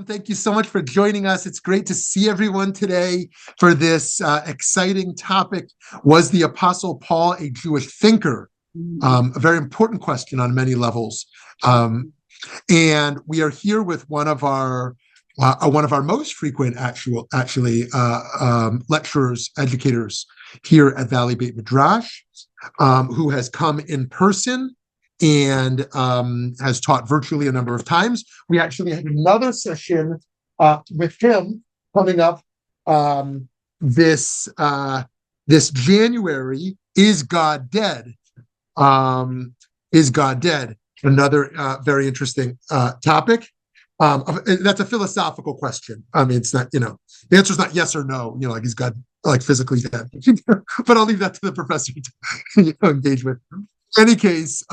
welcome. Thank you so much for joining us. It's great to see everyone today for this exciting topic. Was the Apostle Paul a Jewish thinker? A very important question on many levels. And we are here with one of our most frequent lecturers, educators here at Valley Beit Midrash, who has come in person and has taught virtually a number of times. We actually have another session with him coming up this January. Is God dead? Is God dead? Another very interesting topic. That's a philosophical question. I mean, it's not, the answer is not yes or no, like is God like physically dead? But I'll leave that to the professor to engage with. In any case,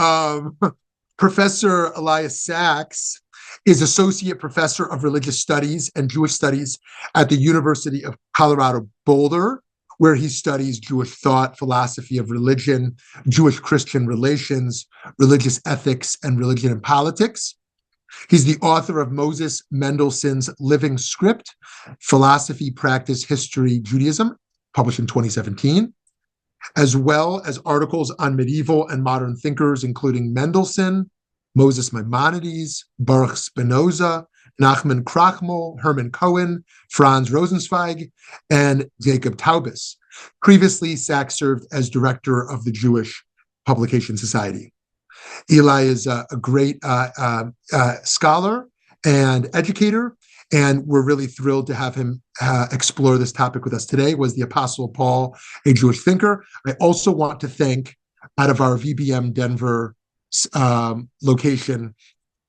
Professor Elias Sacks is Associate Professor of Religious Studies and Jewish Studies at the University of Colorado Boulder, where he studies Jewish thought, philosophy of religion, Jewish-Christian relations, religious ethics, and religion and politics. He's the author of Moses Mendelssohn's Living Script, Philosophy, Practice, History, Judaism, published in 2017, as well as articles on medieval and modern thinkers, including Mendelssohn, Moses Maimonides, Baruch Spinoza, Nachman Krachmal, Hermann Cohen, Franz Rosenzweig, and Jacob Taubes. Previously, Sacks served as director of the Jewish Publication Society. Eli is a great scholar and educator, and we're really thrilled to have him explore this topic with us today. Was the Apostle Paul a Jewish thinker? I also want to thank, out of our VBM Denver location,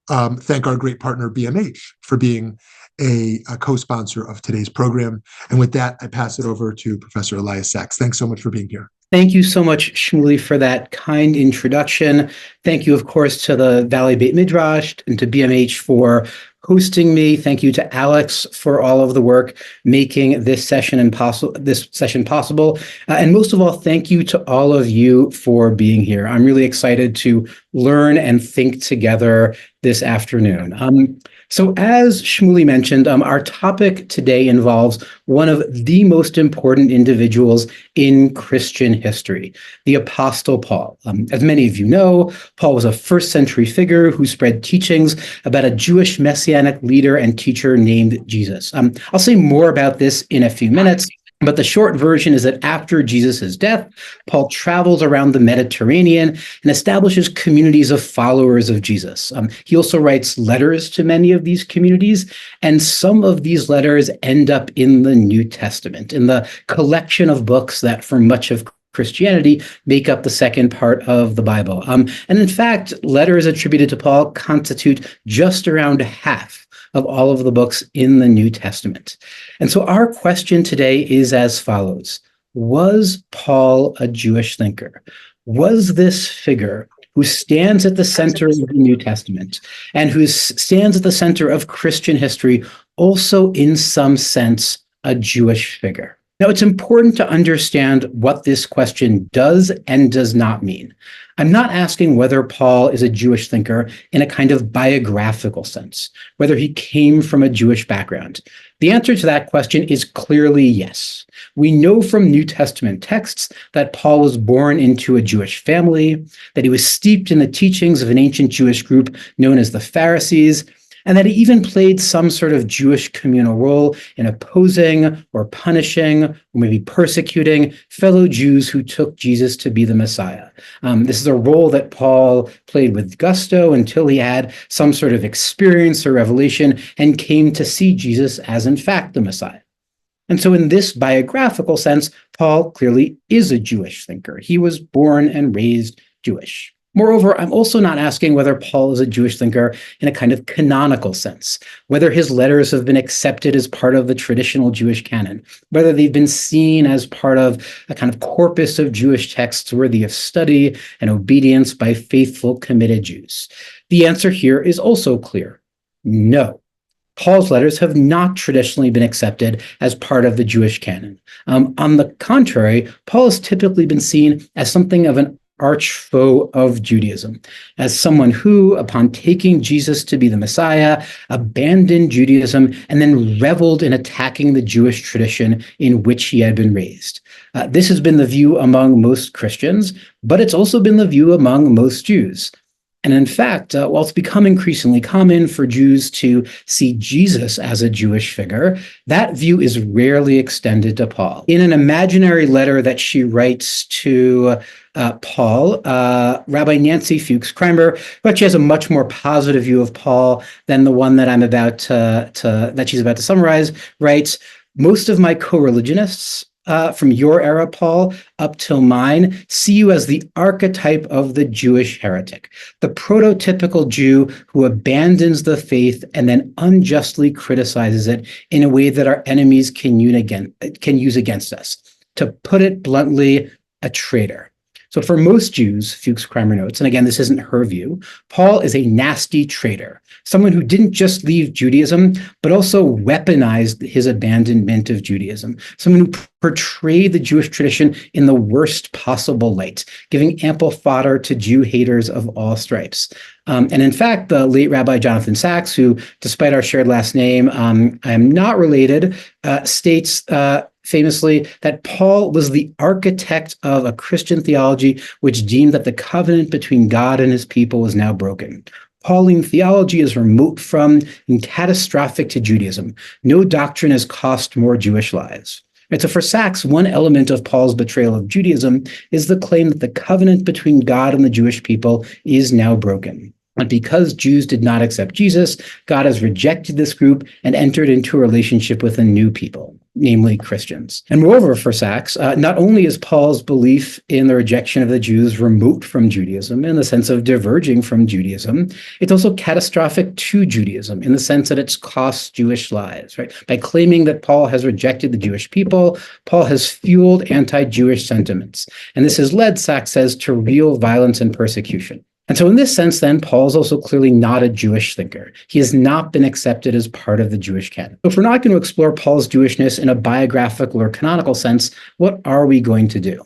thank our great partner BMH for being a co-sponsor of today's program. And with that, I pass it over to Professor Elias Sacks. Thanks so much for being here. Thank you so much, Shmuley, for that kind introduction. Thank you, of course, to the Valley Beit Midrash and to BMH for hosting me. Thank you to Alex for all of the work making this session possible. And most of all, thank you to all of you for being here. I'm really excited to learn and think together this afternoon. So as Shmuley mentioned, our topic today involves one of the most important individuals in Christian history, the Apostle Paul. As many of you know, Paul was a first-century figure who spread teachings about a Jewish messianic leader and teacher named Jesus. I'll say more about this in a few minutes, but the short version is that after Jesus' death, Paul travels around the Mediterranean and establishes communities of followers of Jesus. He also writes letters to many of these communities, and some of these letters end up in the New Testament, in the collection of books that for much of Christianity make up the second part of the Bible. And in fact, letters attributed to Paul constitute just around half of all of the books in the New Testament. And so our question today is as follows. Was Paul a Jewish thinker? Was this figure who stands at the center of the New Testament and who stands at the center of Christian history also in some sense a Jewish figure? Now, it's important to understand what this question does and does not mean. I'm not asking whether Paul is a Jewish thinker in a kind of biographical sense, whether he came from a Jewish background. The answer to that question is clearly yes. We know from New Testament texts that Paul was born into a Jewish family, that he was steeped in the teachings of an ancient Jewish group known as the Pharisees, and that he even played some sort of Jewish communal role in opposing or punishing or maybe persecuting fellow Jews who took Jesus to be the Messiah. This is a role that Paul played with gusto until he had some sort of experience or revelation and came to see Jesus as in fact the Messiah. And so in this biographical sense, Paul clearly is a Jewish thinker. He was born and raised Jewish. Moreover, I'm also not asking whether Paul is a Jewish thinker in a kind of canonical sense, whether his letters have been accepted as part of the traditional Jewish canon, whether they've been seen as part of a kind of corpus of Jewish texts worthy of study and obedience by faithful, committed Jews. The answer here is also clear. No. Paul's letters have not traditionally been accepted as part of the Jewish canon. On the contrary, Paul has typically been seen as something of an arch foe of Judaism, as someone who, upon taking Jesus to be the Messiah, abandoned Judaism and then reveled in attacking the Jewish tradition in which he had been raised. This has been the view among most Christians, but it's also been the view among most Jews. And in fact, while it's become increasingly common for Jews to see Jesus as a Jewish figure, that view is rarely extended to Paul. In an imaginary letter that she writes to Paul, Rabbi Nancy Fuchs-Kramer, but she has a much more positive view of Paul than the one that I'm about that she's about to summarize, writes, "Most of my co-religionists from your era, Paul, up till mine, see you as the archetype of the Jewish heretic, the prototypical Jew who abandons the faith and then unjustly criticizes it in a way that our enemies can use against us. To put it bluntly, a traitor." So for most Jews, Fuchs-Kramer notes, and again, this isn't her view, Paul is a nasty traitor, someone who didn't just leave Judaism, but also weaponized his abandonment of Judaism, someone who portrayed the Jewish tradition in the worst possible light, giving ample fodder to Jew haters of all stripes. And in fact, the late Rabbi Jonathan Sacks, who, despite our shared last name, I am not related, states famously that Paul was the architect of a Christian theology which deemed that the covenant between God and his people was now broken. Pauline theology is remote from and catastrophic to Judaism. No doctrine has cost more Jewish lives. So for Sacks, one element of Paul's betrayal of Judaism is the claim that the covenant between God and the Jewish people is now broken. And because Jews did not accept Jesus, God has rejected this group and entered into a relationship with a new people, namely Christians. And moreover, for Sacks, not only is Paul's belief in the rejection of the Jews remote from Judaism in the sense of diverging from Judaism, it's also catastrophic to Judaism in the sense that it's cost Jewish lives, right? By claiming that Paul has rejected the Jewish people, Paul has fueled anti-Jewish sentiments. And this has led, Sacks says, to real violence and persecution. And so in this sense, then, Paul's also clearly not a Jewish thinker. He has not been accepted as part of the Jewish canon. So if we're not going to explore Paul's Jewishness in a biographical or canonical sense, what are we going to do?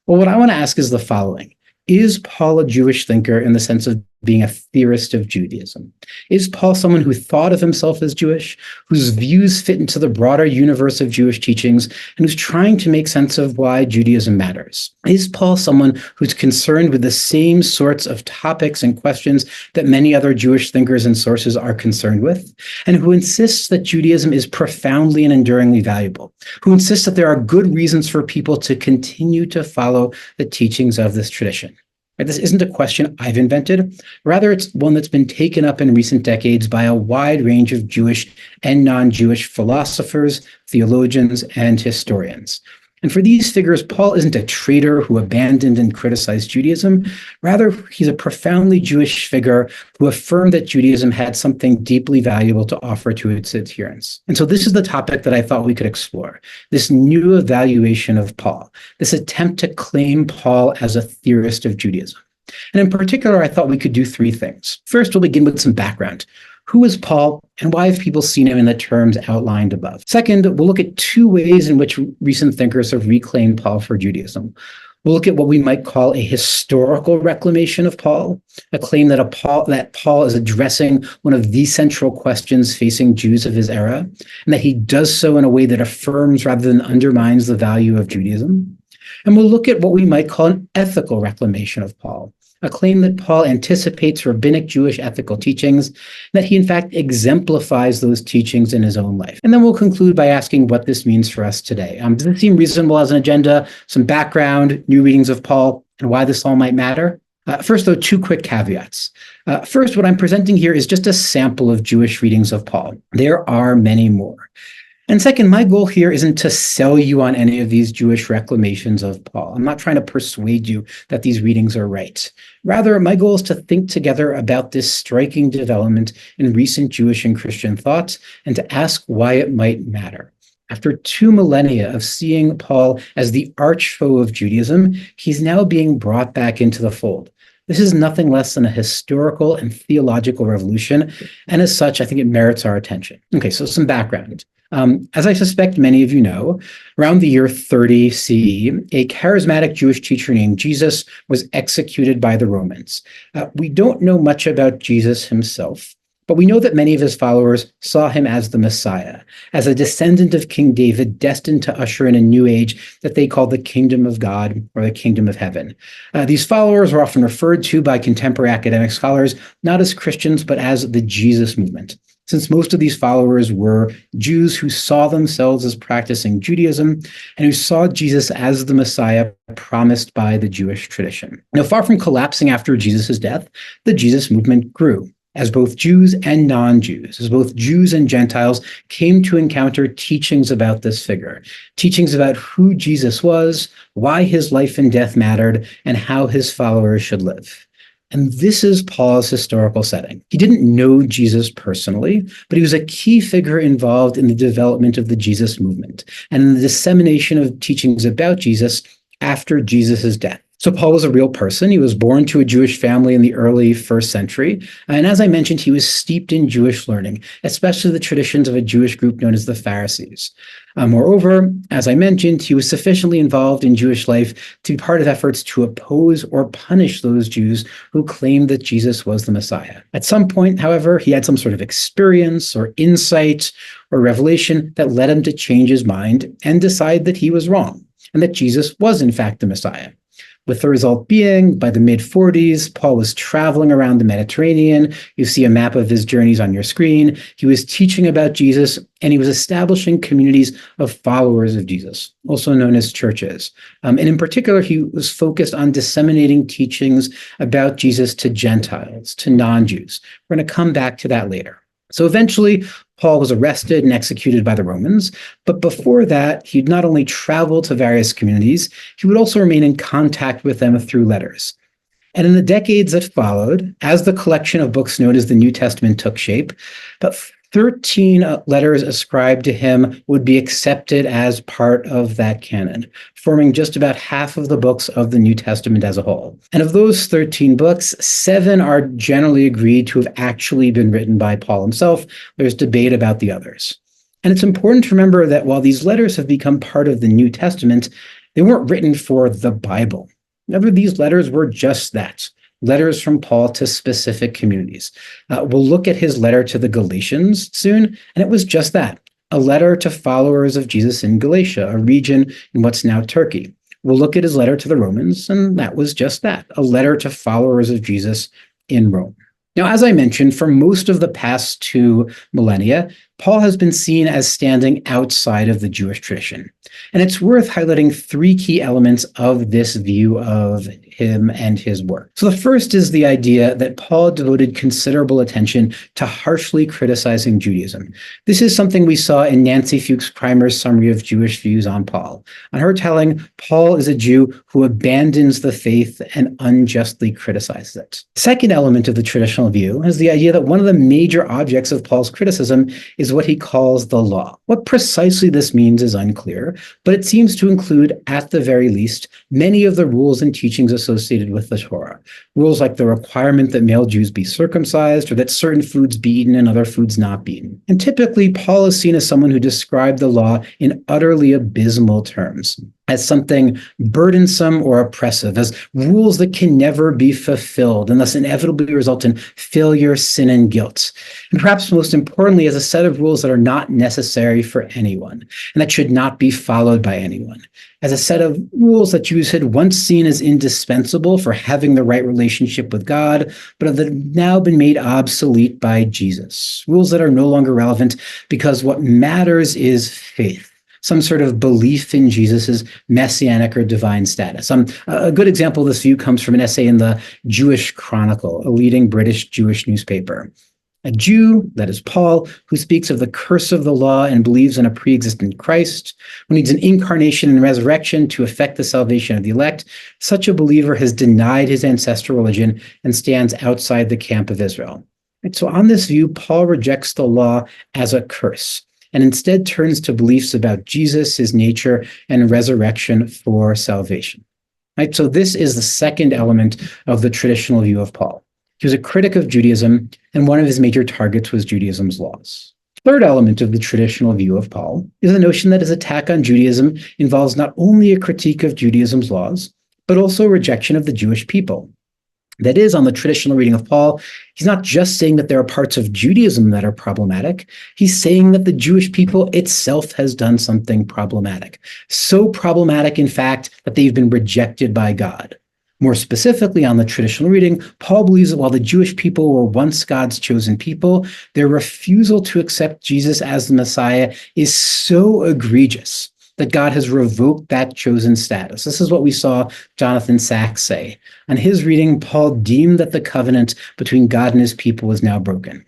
Well, what I want to ask is the following. Is Paul a Jewish thinker in the sense of being a theorist of Judaism? Is Paul someone who thought of himself as Jewish, whose views fit into the broader universe of Jewish teachings, and who's trying to make sense of why Judaism matters? Is Paul someone who's concerned with the same sorts of topics and questions that many other Jewish thinkers and sources are concerned with, and who insists that Judaism is profoundly and enduringly valuable, who insists that there are good reasons for people to continue to follow the teachings of this tradition? Right? This isn't a question I've invented. Rather, it's one that's been taken up in recent decades by a wide range of Jewish and non-Jewish philosophers, theologians, and historians. And for these figures, Paul isn't a traitor who abandoned and criticized Judaism. Rather, he's a profoundly Jewish figure who affirmed that Judaism had something deeply valuable to offer to its adherents. And so this is the topic that I thought we could explore, this new evaluation of Paul, this attempt to claim Paul as a theorist of Judaism. And in particular, I thought we could do three things. First, we'll begin with some background. Who is Paul, and why have people seen him in the terms outlined above? Second, we'll look at two ways in which recent thinkers have reclaimed Paul for Judaism. We'll look at what we might call a historical reclamation of Paul, a claim that Paul is addressing one of the central questions facing Jews of his era, and that he does so in a way that affirms rather than undermines the value of Judaism. And we'll look at what we might call an ethical reclamation of Paul, a claim that Paul anticipates rabbinic Jewish ethical teachings, that he in fact exemplifies those teachings in his own life. And then we'll conclude by asking what this means for us today. Does it seem reasonable as an agenda, some background, new readings of Paul, and why this all might matter? First, though, two quick caveats. First, what I'm presenting here is just a sample of Jewish readings of Paul. There are many more. And second, my goal here isn't to sell you on any of these Jewish reclamations of Paul. I'm not trying to persuade you that these readings are right. Rather, my goal is to think together about this striking development in recent Jewish and Christian thought and to ask why it might matter. After 2 millennia of seeing Paul as the arch foe of Judaism, he's now being brought back into the fold. This is nothing less than a historical and theological revolution, and as such, I think it merits our attention. Okay, so some background. As I suspect many of you know, around the year 30 CE, a charismatic Jewish teacher named Jesus was executed by the Romans. We don't know much about Jesus himself, but we know that many of his followers saw him as the Messiah, as a descendant of King David destined to usher in a new age that they called the kingdom of God or the kingdom of heaven. These followers were often referred to by contemporary academic scholars not as Christians, but as the Jesus movement, since most of these followers were Jews who saw themselves as practicing Judaism and who saw Jesus as the Messiah promised by the Jewish tradition. Now, far from collapsing after Jesus' death, the Jesus movement grew as both Jews and non-Jews, as both Jews and Gentiles came to encounter teachings about this figure, teachings about who Jesus was, why his life and death mattered, and how his followers should live. And this is Paul's historical setting. He didn't know Jesus personally, but he was a key figure involved in the development of the Jesus movement and in the dissemination of teachings about Jesus after Jesus' death. So Paul was a real person. He was born to a Jewish family in the early first century. And as I mentioned, he was steeped in Jewish learning, especially the traditions of a Jewish group known as the Pharisees. Moreover, as I mentioned, he was sufficiently involved in Jewish life to be part of efforts to oppose or punish those Jews who claimed that Jesus was the Messiah. At some point, however, he had some sort of experience or insight or revelation that led him to change his mind and decide that he was wrong and that Jesus was in fact the Messiah. With the result being, by the mid-40s, Paul was traveling around the Mediterranean. You see a map of his journeys on your screen. He was teaching about Jesus, and he was establishing communities of followers of Jesus, also known as churches. And in particular, he was focused on disseminating teachings about Jesus to Gentiles, to non-Jews. We're going to come back to that later. So eventually, Paul was arrested and executed by the Romans, but before that, he'd not only traveled to various communities, he would also remain in contact with them through letters. And in the decades that followed, as the collection of books known as the New Testament took shape, about 13 letters ascribed to him would be accepted as part of that canon, forming just about half of the books of the New Testament as a whole. And of those 13 books, 7 are generally agreed to have actually been written by Paul himself. There's debate about the others. And it's important to remember that while these letters have become part of the New Testament, they weren't written for the Bible. Remember, these letters were just that. Letters from Paul to specific communities. We'll look at his letter to the Galatians soon, and it was just that, a letter to followers of Jesus in Galatia, a region in what's now Turkey. We'll look at his letter to the Romans, and that was just that, a letter to followers of Jesus in Rome. Now, as I mentioned, for most of the past 2 millennia, Paul has been seen as standing outside of the Jewish tradition. And it's worth highlighting 3 key elements of this view of him and his work. So the first is the idea that Paul devoted considerable attention to harshly criticizing Judaism. This is something we saw in Nancy Fuchs' Primer's summary of Jewish views on Paul, on her telling Paul is a Jew who abandons the faith and unjustly criticizes it. The second element of the traditional view is the idea that one of the major objects of Paul's criticism is what he calls the law. What precisely this means is unclear, but it seems to include, at the very least, many of the rules and teachings associated with the Torah. Rules like the requirement that male Jews be circumcised, or that certain foods be eaten and other foods not be eaten. And typically, Paul is seen as someone who described the law in utterly abysmal terms, as something burdensome or oppressive, as rules that can never be fulfilled and thus inevitably result in failure, sin, and guilt. And perhaps most importantly, as a set of rules that are not necessary for anyone and that should not be followed by anyone, as a set of rules that Jews had once seen as indispensable for having the right relationship with God, but have now been made obsolete by Jesus. Rules that are no longer relevant because what matters is faith. Some sort of belief in Jesus's messianic or divine status. A good example of this view comes from an essay in the Jewish Chronicle, a leading British Jewish newspaper. A Jew, that is Paul, who speaks of the curse of the law and believes in a pre-existent Christ, who needs an incarnation and resurrection to effect the salvation of the elect, such a believer has denied his ancestral religion and stands outside the camp of Israel. And so on this view, Paul rejects the law as a curse, and instead turns to beliefs about Jesus, his nature, and resurrection for salvation. Right? So this is the second element of the traditional view of Paul. He was a critic of Judaism, and one of his major targets was Judaism's laws. Third element of the traditional view of Paul is the notion that his attack on Judaism involves not only a critique of Judaism's laws, but also a rejection of the Jewish people. That is, on the traditional reading of Paul, he's not just saying that there are parts of Judaism that are problematic. He's saying that the Jewish people itself has done something problematic. So problematic, in fact, that they've been rejected by God. More specifically, on the traditional reading, Paul believes that while the Jewish people were once God's chosen people, their refusal to accept Jesus as the Messiah is so egregious that God has revoked that chosen status. This is what we saw Jonathan Sacks say. On his reading, Paul deemed that the covenant between God and his people was now broken.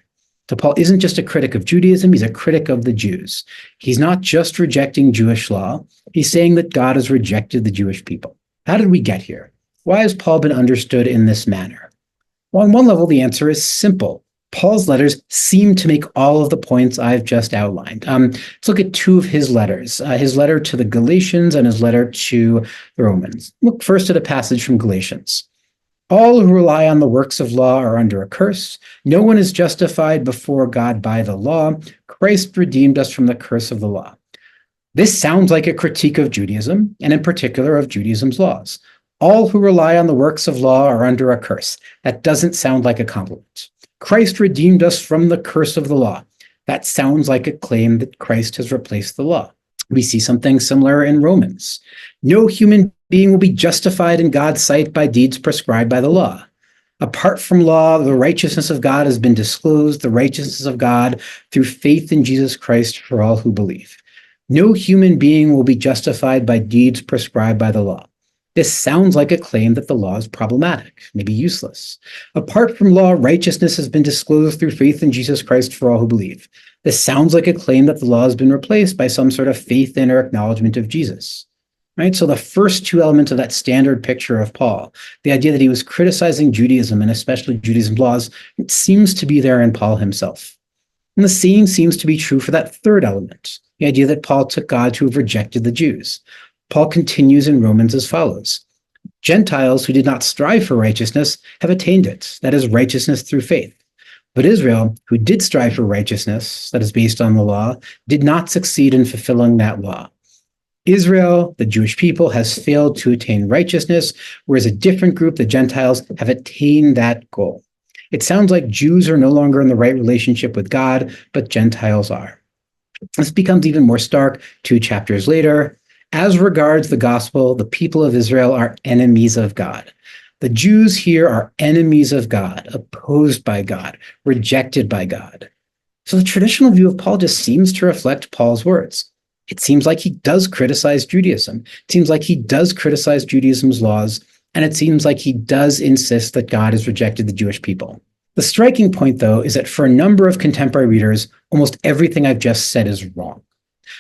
So Paul isn't just a critic of Judaism, he's a critic of the Jews. He's not just rejecting Jewish law, he's saying that God has rejected the Jewish people. How did we get here? Why has Paul been understood in this manner? Well, on one level, the answer is simple. Paul's letters seem to make all of the points I've just outlined. Let's look at two of his letters, his letter to the Galatians and his letter to the Romans. Look first at a passage from Galatians. All who rely on the works of law are under a curse. No one is justified before God by the law. Christ redeemed us from the curse of the law. This sounds like a critique of Judaism, and in particular of Judaism's laws. All who rely on the works of law are under a curse. That doesn't sound like a compliment. Christ redeemed us from the curse of the law. That sounds like a claim that Christ has replaced the law. We see something similar in Romans. No human being will be justified in God's sight by deeds prescribed by the law. Apart from law, the righteousness of God has been disclosed, the righteousness of God through faith in Jesus Christ for all who believe. No human being will be justified by deeds prescribed by the law. This sounds like a claim that the law is problematic, maybe useless. Apart from law, righteousness has been disclosed through faith in Jesus Christ for all who believe. This sounds like a claim that the law has been replaced by some sort of faith in or acknowledgement of Jesus. Right? So the first two elements of that standard picture of Paul, the idea that he was criticizing Judaism and especially Judaism's laws, it seems to be there in Paul himself. And the same seems to be true for that third element, the idea that Paul took God to have rejected the Jews. Paul continues in Romans as follows. Gentiles who did not strive for righteousness have attained it, that is, righteousness through faith. But Israel, who did strive for righteousness, that is based on the law, did not succeed in fulfilling that law. Israel, the Jewish people, has failed to attain righteousness, whereas a different group, the Gentiles, have attained that goal. It sounds like Jews are no longer in the right relationship with God, but Gentiles are. This becomes even more stark 2 chapters later. As regards the gospel, the people of Israel are enemies of God. The Jews here are enemies of God, opposed by God, rejected by God. So the traditional view of Paul just seems to reflect Paul's words. It seems like he does criticize Judaism. It seems like he does criticize Judaism's laws, and it seems like he does insist that God has rejected the Jewish people. The striking point, though, is that for a number of contemporary readers, almost everything I've just said is wrong.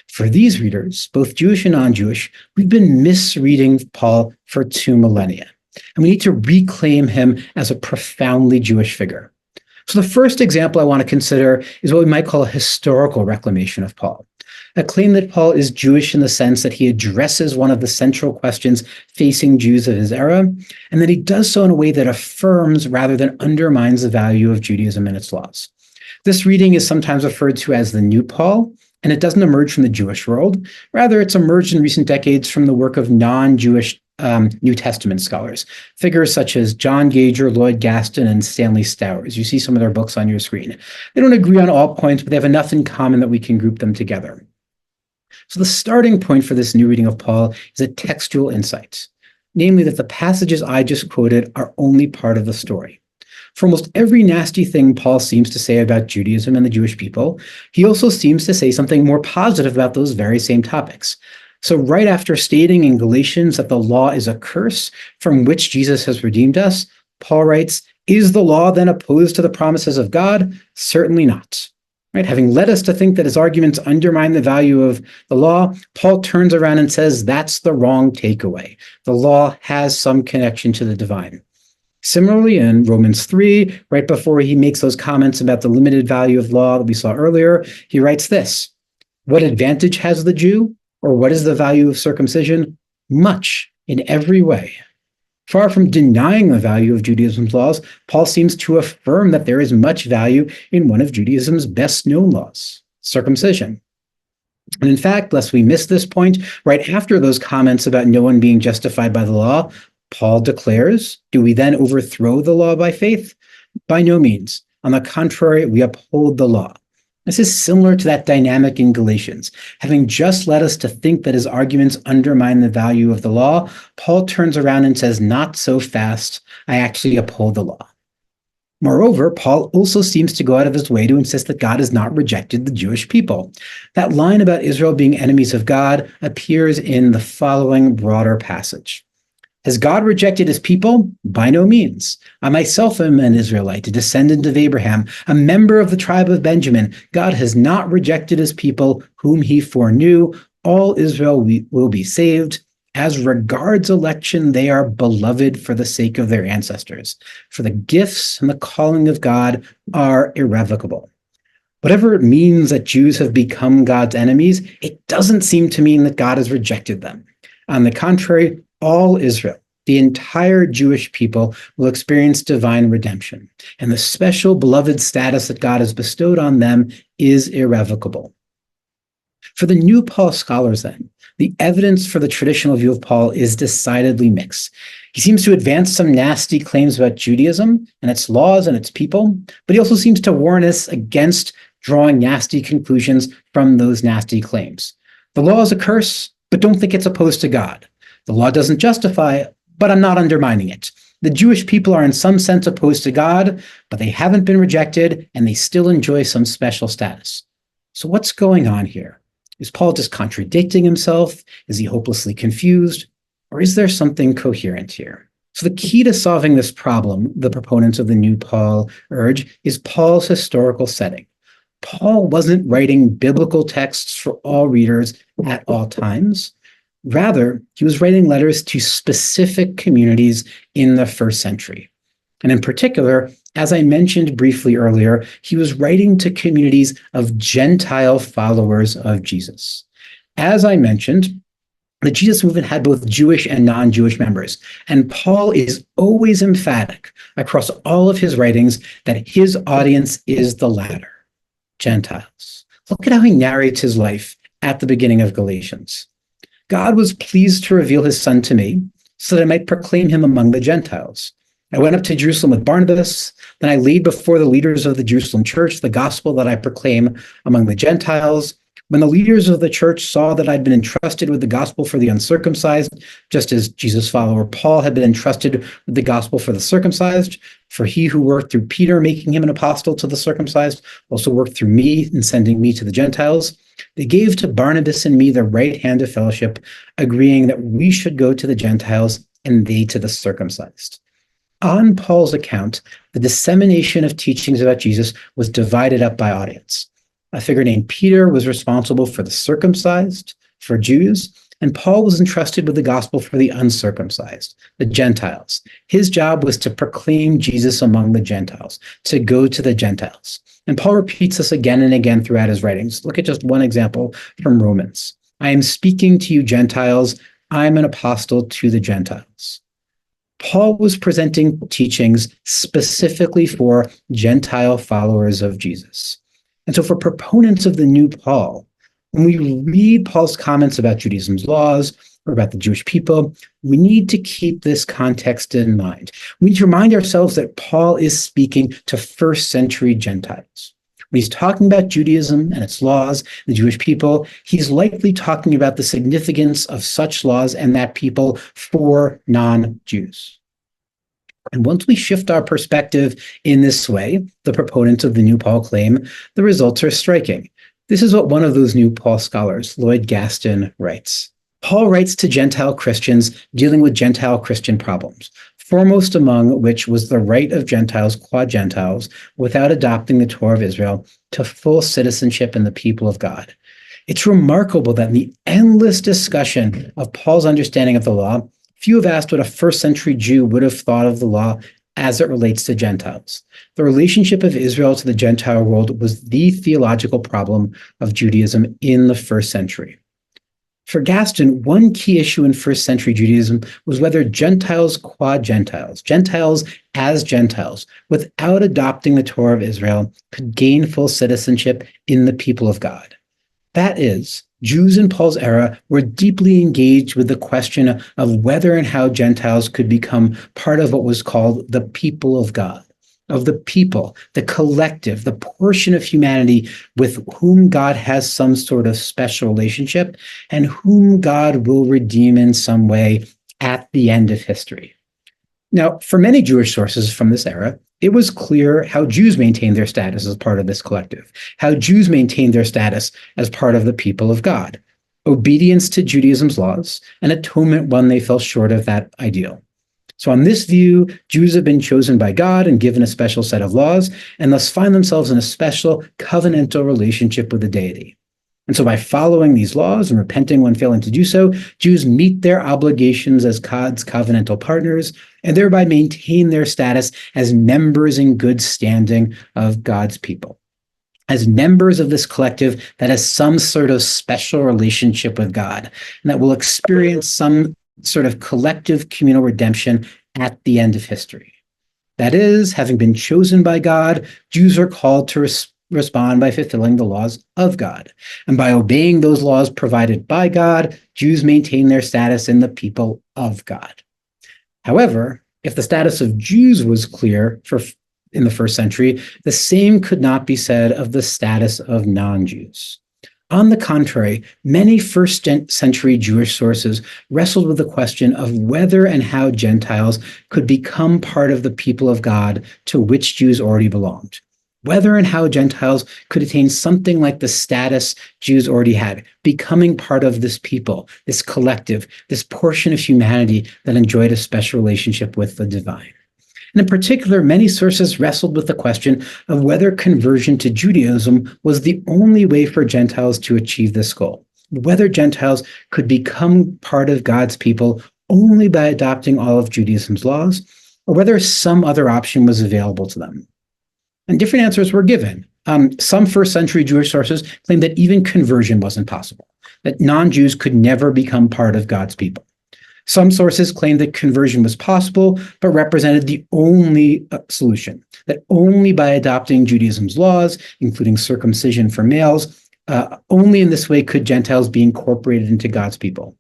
For these readers, both Jewish and non-Jewish, we've been misreading Paul for 2 millennia, and we need to reclaim him as a profoundly Jewish figure. So the first example I want to consider is what we might call a historical reclamation of Paul, a claim that Paul is Jewish in the sense that he addresses one of the central questions facing Jews of his era, and that he does so in a way that affirms rather than undermines the value of Judaism and its laws. This reading is sometimes referred to as the New Paul, and it doesn't emerge from the Jewish world. Rather, it's emerged in recent decades from the work of non-Jewish New Testament scholars, figures such as John Gager, Lloyd Gaston, and Stanley Stowers. You see some of their books on your screen. They don't agree on all points, but they have enough in common that we can group them together. So the starting point for this new reading of Paul is a textual insight, namely that the passages I just quoted are only part of the story. For almost every nasty thing Paul seems to say about Judaism and the Jewish people, he also seems to say something more positive about those very same topics. So right after stating in Galatians that the law is a curse from which Jesus has redeemed us, Paul writes, "Is the law then opposed to the promises of God? Certainly not." Right? Having led us to think that his arguments undermine the value of the law, Paul turns around and says that's the wrong takeaway. The law has some connection to the divine. Similarly, in Romans 3, right before he makes those comments about the limited value of law that we saw earlier, he writes this: "What advantage has the Jew, or what is the value of circumcision? Much, in every way." Far from denying the value of Judaism's laws, Paul seems to affirm that there is much value in one of Judaism's best known laws, circumcision. And in fact, lest we miss this point, right after those comments about no one being justified by the law, Paul declares, do we then overthrow the law by faith? By no means. On the contrary, we uphold the law. This is similar to that dynamic in Galatians. Having just led us to think that his arguments undermine the value of the law, Paul turns around and says, not so fast, I actually uphold the law. Moreover, Paul also seems to go out of his way to insist that God has not rejected the Jewish people. That line about Israel being enemies of God appears in the following broader passage. Has God rejected his people? By no means. I myself am an Israelite, a descendant of Abraham, a member of the tribe of Benjamin. God has not rejected his people, whom he foreknew. All Israel will be saved. As regards election, they are beloved for the sake of their ancestors. For the gifts and the calling of God are irrevocable. Whatever it means that Jews have become God's enemies, it doesn't seem to mean that God has rejected them. On the contrary, all Israel, the entire Jewish people, will experience divine redemption, and the special beloved status that God has bestowed on them is irrevocable. For the new Paul scholars, then, the evidence for the traditional view of Paul is decidedly mixed. He seems to advance some nasty claims about Judaism and its laws and its people, but he also seems to warn us against drawing nasty conclusions from those nasty claims. The law is a curse, but don't think it's opposed to God. The law doesn't justify it, but I'm not undermining it. The Jewish people are in some sense opposed to God, but they haven't been rejected, and they still enjoy some special status. So what's going on here? Is Paul just contradicting himself? Is he hopelessly confused? Or is there something coherent here? So the key to solving this problem, the proponents of the new Paul urge, is Paul's historical setting. Paul wasn't writing biblical texts for all readers at all times. Rather, he was writing letters to specific communities in the first century. And in particular, as I mentioned briefly earlier, he was writing to communities of Gentile followers of Jesus. As I mentioned, the Jesus movement had both Jewish and non-Jewish members, and Paul is always emphatic across all of his writings that his audience is the latter, Gentiles. Look at how he narrates his life at the beginning of Galatians. God was pleased to reveal his son to me so that I might proclaim him among the Gentiles. I went up to Jerusalem with Barnabas. Then I laid before the leaders of the Jerusalem church the gospel that I proclaim among the Gentiles. When the leaders of the church saw that I'd been entrusted with the gospel for the uncircumcised, just as Jesus' follower Paul had been entrusted with the gospel for the circumcised, for he who worked through Peter, making him an apostle to the circumcised, also worked through me in sending me to the Gentiles, they gave to Barnabas and me the right hand of fellowship, agreeing that we should go to the Gentiles and they to the circumcised. On Paul's account, the dissemination of teachings about Jesus was divided up by audience. A figure named Peter was responsible for the circumcised, for Jews, and Paul was entrusted with the gospel for the uncircumcised, the Gentiles. His job was to proclaim Jesus among the Gentiles, to go to the Gentiles. And Paul repeats this again and again throughout his writings. Look at just one example from Romans. I am speaking to you Gentiles. I'm an apostle to the Gentiles. Paul was presenting teachings specifically for Gentile followers of Jesus. And so for proponents of the new Paul, when we read Paul's comments about Judaism's laws or about the Jewish people, we need to keep this context in mind. We need to remind ourselves that Paul is speaking to first century Gentiles. When he's talking about Judaism and its laws, the Jewish people, he's likely talking about the significance of such laws and that people for non-Jews. And once we shift our perspective in this way, the proponents of the New Paul claim, the results are striking. This is what one of those New Paul scholars, Lloyd Gaston, writes. Paul writes to Gentile Christians dealing with Gentile Christian problems, foremost among which was the right of Gentiles, qua Gentiles, without adopting the Torah of Israel, to full citizenship in the people of God. It's remarkable that in the endless discussion of Paul's understanding of the law, few have asked what a first century Jew would have thought of the law as it relates to Gentiles. The relationship of Israel to the Gentile world was the theological problem of Judaism in the first century. For Gaston, one key issue in first century Judaism was whether Gentiles qua Gentiles, Gentiles as Gentiles, without adopting the Torah of Israel, could gain full citizenship in the people of God. That is, Jews in Paul's era were deeply engaged with the question of whether and how Gentiles could become part of what was called the people of God, of the people, the collective, the portion of humanity with whom God has some sort of special relationship and whom God will redeem in some way at the end of history. Now, for many Jewish sources from this era, it was clear how Jews maintained their status as part of this collective, how Jews maintained their status as part of the people of God, obedience to Judaism's laws, and atonement when they fell short of that ideal. So on this view, Jews have been chosen by God and given a special set of laws, and thus find themselves in a special covenantal relationship with the deity. And so by following these laws and repenting when failing to do so, Jews meet their obligations as God's covenantal partners and thereby maintain their status as members in good standing of God's people. As members of this collective that has some sort of special relationship with God and that will experience some sort of collective communal redemption at the end of history. That is, having been chosen by God, Jews are called to respond by fulfilling the laws of God. And by obeying those laws provided by God, Jews maintain their status in the people of God. However, if the status of Jews was clear in the first century, the same could not be said of the status of non-Jews. On the contrary, many first century Jewish sources wrestled with the question of whether and how Gentiles could become part of the people of God to which Jews already belonged. Whether and how Gentiles could attain something like the status Jews already had, becoming part of this people, this collective, this portion of humanity that enjoyed a special relationship with the divine. And in particular, many sources wrestled with the question of whether conversion to Judaism was the only way for Gentiles to achieve this goal, whether Gentiles could become part of God's people only by adopting all of Judaism's laws, or whether some other option was available to them. And different answers were given. Some first century Jewish sources claimed that even conversion wasn't possible, that non-Jews could never become part of God's people. Some sources claimed that conversion was possible, but represented the only solution, that only by adopting Judaism's laws, including circumcision for males, only in this way could Gentiles be incorporated into God's people.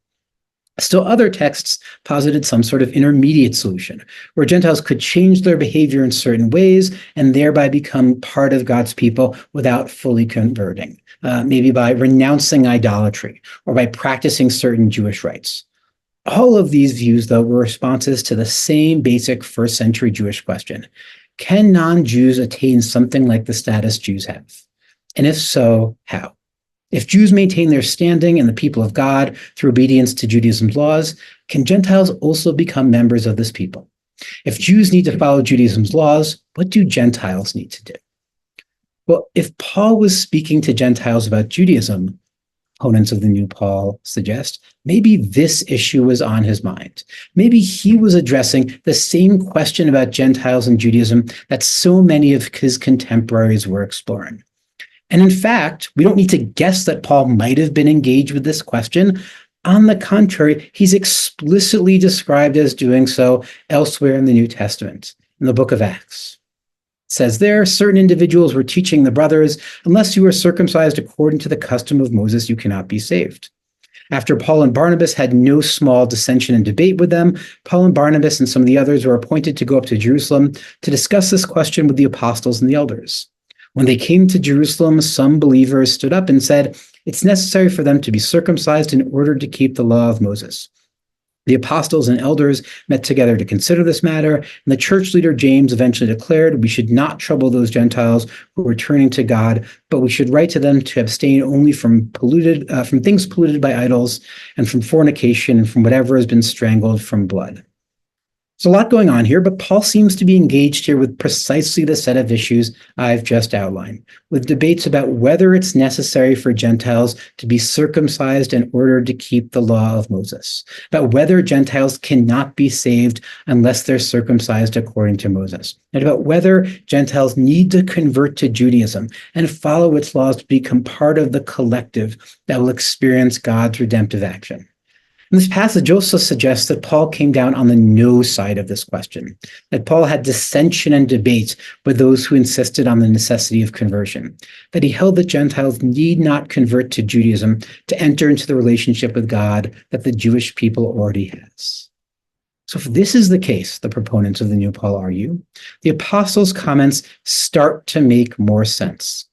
Still, other texts posited some sort of intermediate solution, where Gentiles could change their behavior in certain ways and thereby become part of God's people without fully converting, maybe by renouncing idolatry or by practicing certain Jewish rites. All of these views, though, were responses to the same basic first century Jewish question: can non-Jews attain something like the status Jews have? And if so, how? If Jews maintain their standing in the people of God through obedience to Judaism's laws, can Gentiles also become members of this people? If Jews need to follow Judaism's laws, what do Gentiles need to do? Well, if Paul was speaking to Gentiles about Judaism, opponents of the new Paul suggest, maybe this issue was on his mind. Maybe he was addressing the same question about Gentiles and Judaism that so many of his contemporaries were exploring. And in fact, we don't need to guess that Paul might have been engaged with this question. On the contrary, he's explicitly described as doing so elsewhere in the New Testament, in the book of Acts. It says there, certain individuals were teaching the brothers, unless you are circumcised according to the custom of Moses, you cannot be saved. After Paul and Barnabas had no small dissension and debate with them, Paul and Barnabas and some of the others were appointed to go up to Jerusalem to discuss this question with the apostles and the elders. When they came to Jerusalem, some believers stood up and said, it's necessary for them to be circumcised in order to keep the law of Moses. The apostles and elders met together to consider this matter, and the church leader James eventually declared we should not trouble those Gentiles who were turning to God, but we should write to them to abstain only from things polluted by idols, and from fornication, and from whatever has been strangled from blood. There's a lot going on here, but Paul seems to be engaged here with precisely the set of issues I've just outlined, with debates about whether it's necessary for Gentiles to be circumcised in order to keep the law of Moses, about whether Gentiles cannot be saved unless they're circumcised according to Moses, and about whether Gentiles need to convert to Judaism and follow its laws to become part of the collective that will experience God's redemptive action. And this passage also suggests that Paul came down on the no side of this question, that Paul had dissension and debate with those who insisted on the necessity of conversion, that he held that Gentiles need not convert to Judaism to enter into the relationship with God that the Jewish people already has. So if this is the case, the proponents of the New Paul argue, the apostles' comments start to make more sense.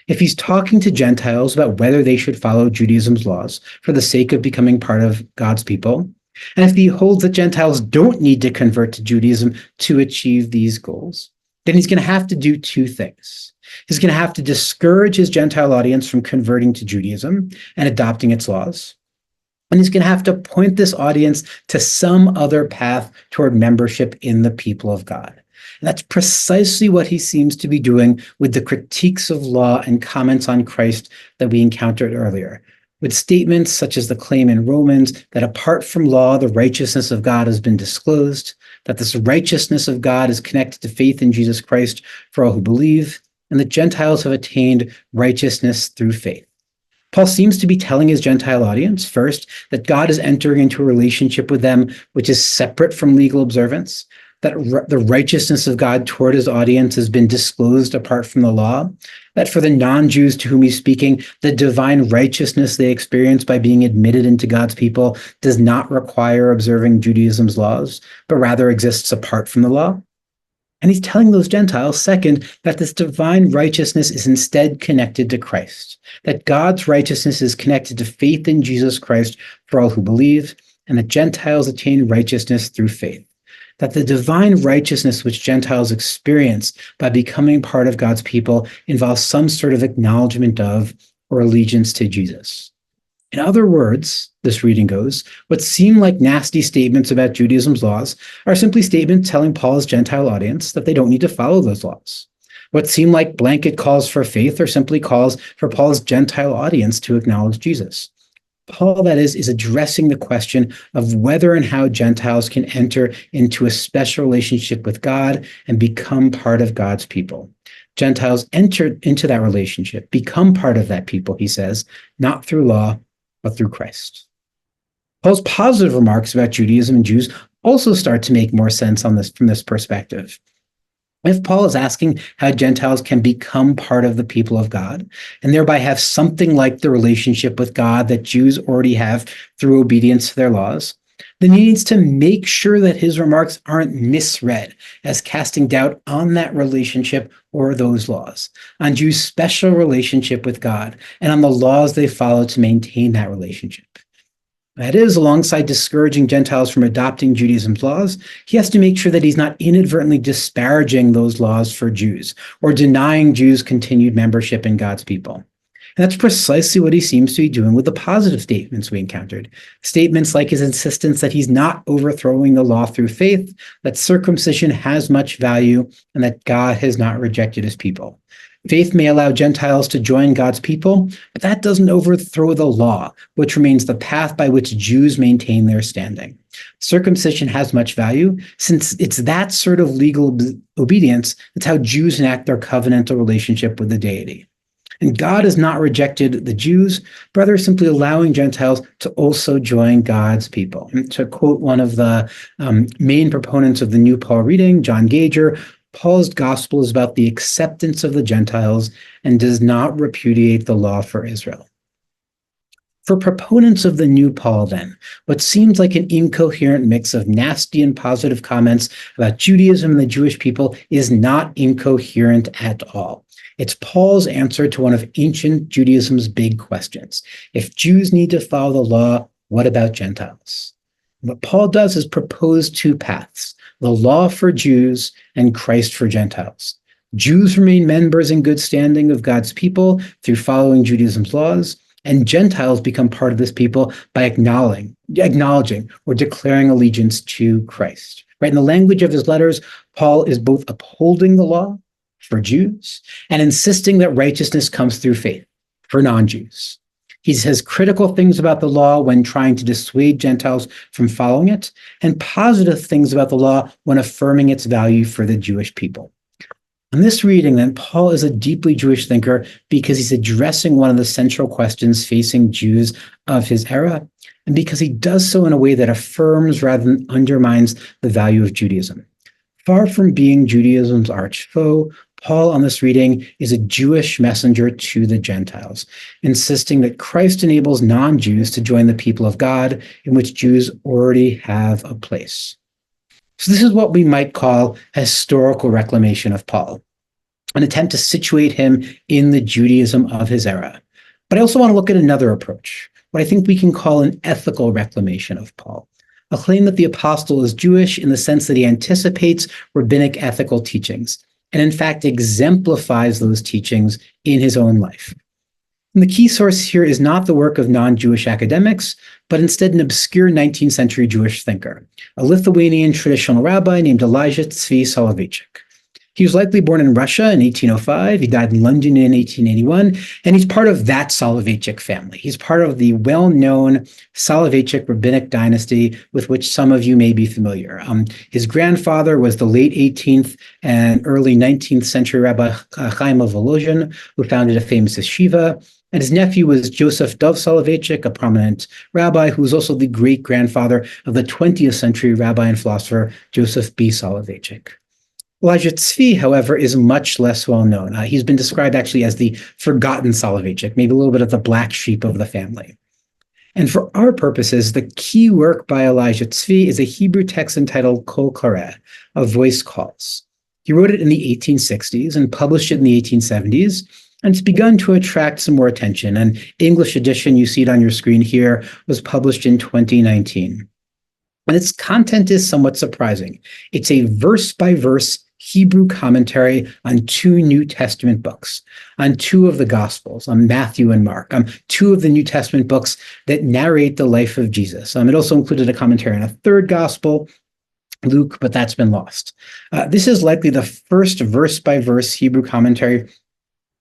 If he's talking to Gentiles about whether they should follow Judaism's laws for the sake of becoming part of God's people, and if he holds that Gentiles don't need to convert to Judaism to achieve these goals, then he's going to have to do two things. He's going to have to discourage his Gentile audience from converting to Judaism and adopting its laws. And he's going to have to point this audience to some other path toward membership in the people of God. And that's precisely what he seems to be doing with the critiques of law and comments on Christ that we encountered earlier, with statements such as the claim in Romans that apart from law, the righteousness of God has been disclosed, that this righteousness of God is connected to faith in Jesus Christ for all who believe, and that Gentiles have attained righteousness through faith. Paul seems to be telling his Gentile audience, first, that God is entering into a relationship with them which is separate from legal observance, that the righteousness of God toward his audience has been disclosed apart from the law, that for the non-Jews to whom he's speaking, the divine righteousness they experience by being admitted into God's people does not require observing Judaism's laws, but rather exists apart from the law. And he's telling those Gentiles, second, that this divine righteousness is instead connected to Christ, that God's righteousness is connected to faith in Jesus Christ for all who believe, and that Gentiles attain righteousness through faith. That the divine righteousness which Gentiles experience by becoming part of God's people involves some sort of acknowledgement of or allegiance to Jesus. In other words, this reading goes, what seem like nasty statements about Judaism's laws are simply statements telling Paul's Gentile audience that they don't need to follow those laws. What seem like blanket calls for faith are simply calls for Paul's Gentile audience to acknowledge Jesus. Paul, that is addressing the question of whether and how Gentiles can enter into a special relationship with God and become part of God's people. Gentiles enter into that relationship, become part of that people, he says, not through law, but through Christ. Paul's positive remarks about Judaism and Jews also start to make more sense from this perspective. If Paul is asking how Gentiles can become part of the people of God and thereby have something like the relationship with God that Jews already have through obedience to their laws, then he needs to make sure that his remarks aren't misread as casting doubt on that relationship or those laws, on Jews' special relationship with God, and on the laws they follow to maintain that relationship. That is, alongside discouraging Gentiles from adopting Judaism's laws, he has to make sure that he's not inadvertently disparaging those laws for Jews or denying Jews continued membership in God's people. And that's precisely what he seems to be doing with the positive statements we encountered. Statements like his insistence that he's not overthrowing the law through faith, that circumcision has much value, and that God has not rejected his people. Faith may allow Gentiles to join God's people, but that doesn't overthrow the law, which remains the path by which Jews maintain their standing. Circumcision has much value, since it's that sort of legal obedience that's how Jews enact their covenantal relationship with the deity. And God has not rejected the Jews, but rather simply allowing Gentiles to also join God's people. And to quote one of the main proponents of the New Paul reading, John Gager, Paul's gospel is about the acceptance of the Gentiles and does not repudiate the law for Israel. For proponents of the New Paul, then, what seems like an incoherent mix of nasty and positive comments about Judaism and the Jewish people is not incoherent at all. It's Paul's answer to one of ancient Judaism's big questions. If Jews need to follow the law, what about Gentiles? What Paul does is propose two paths, the law for Jews and Christ for Gentiles. Jews remain members in good standing of God's people through following Judaism's laws, and Gentiles become part of this people by acknowledging or declaring allegiance to Christ. Right? In the language of his letters, Paul is both upholding the law for Jews and insisting that righteousness comes through faith for non-Jews. He says critical things about the law when trying to dissuade Gentiles from following it, and positive things about the law when affirming its value for the Jewish people. In this reading, then, Paul is a deeply Jewish thinker because he's addressing one of the central questions facing Jews of his era, and because he does so in a way that affirms rather than undermines the value of Judaism. Far from being Judaism's arch foe, Paul on this reading is a Jewish messenger to the Gentiles, insisting that Christ enables non-Jews to join the people of God, in which Jews already have a place. So this is what we might call a historical reclamation of Paul, an attempt to situate him in the Judaism of his era. But I also want to look at another approach, what I think we can call an ethical reclamation of Paul, a claim that the apostle is Jewish in the sense that he anticipates rabbinic ethical teachings, and in fact exemplifies those teachings in his own life. And the key source here is not the work of non-Jewish academics, but instead an obscure 19th century Jewish thinker, a Lithuanian traditional rabbi named Elias Sacks. He was likely born in Russia in 1805. He died in London in 1881, and he's part of that Soloveitchik family. He's part of the well-known Soloveitchik rabbinic dynasty with which some of you may be familiar. His grandfather was the late 18th and early 19th century Rabbi Chaim of Volozhin, who founded a famous yeshiva. And his nephew was Joseph Dov Soloveitchik, a prominent rabbi who was also the great-grandfather of the 20th century rabbi and philosopher Joseph B. Soloveitchik. Elijah Tzvi, however, is much less well known. He's been described actually as the forgotten Soloveitchik, maybe a little bit of the black sheep of the family. And for our purposes, the key work by Elijah Tzvi is a Hebrew text entitled Kol Kareh, A Voice Calls. He wrote it in the 1860s and published it in the 1870s, and it's begun to attract some more attention. An English edition, you see it on your screen here, was published in 2019. And its content is somewhat surprising. It's a verse-by-verse Hebrew commentary on two New Testament books, on two of the Gospels, on Matthew and Mark, on two of the New Testament books that narrate the life of Jesus. It also included a commentary on a third Gospel, Luke, but that's been lost. This is likely the first verse-by-verse Hebrew commentary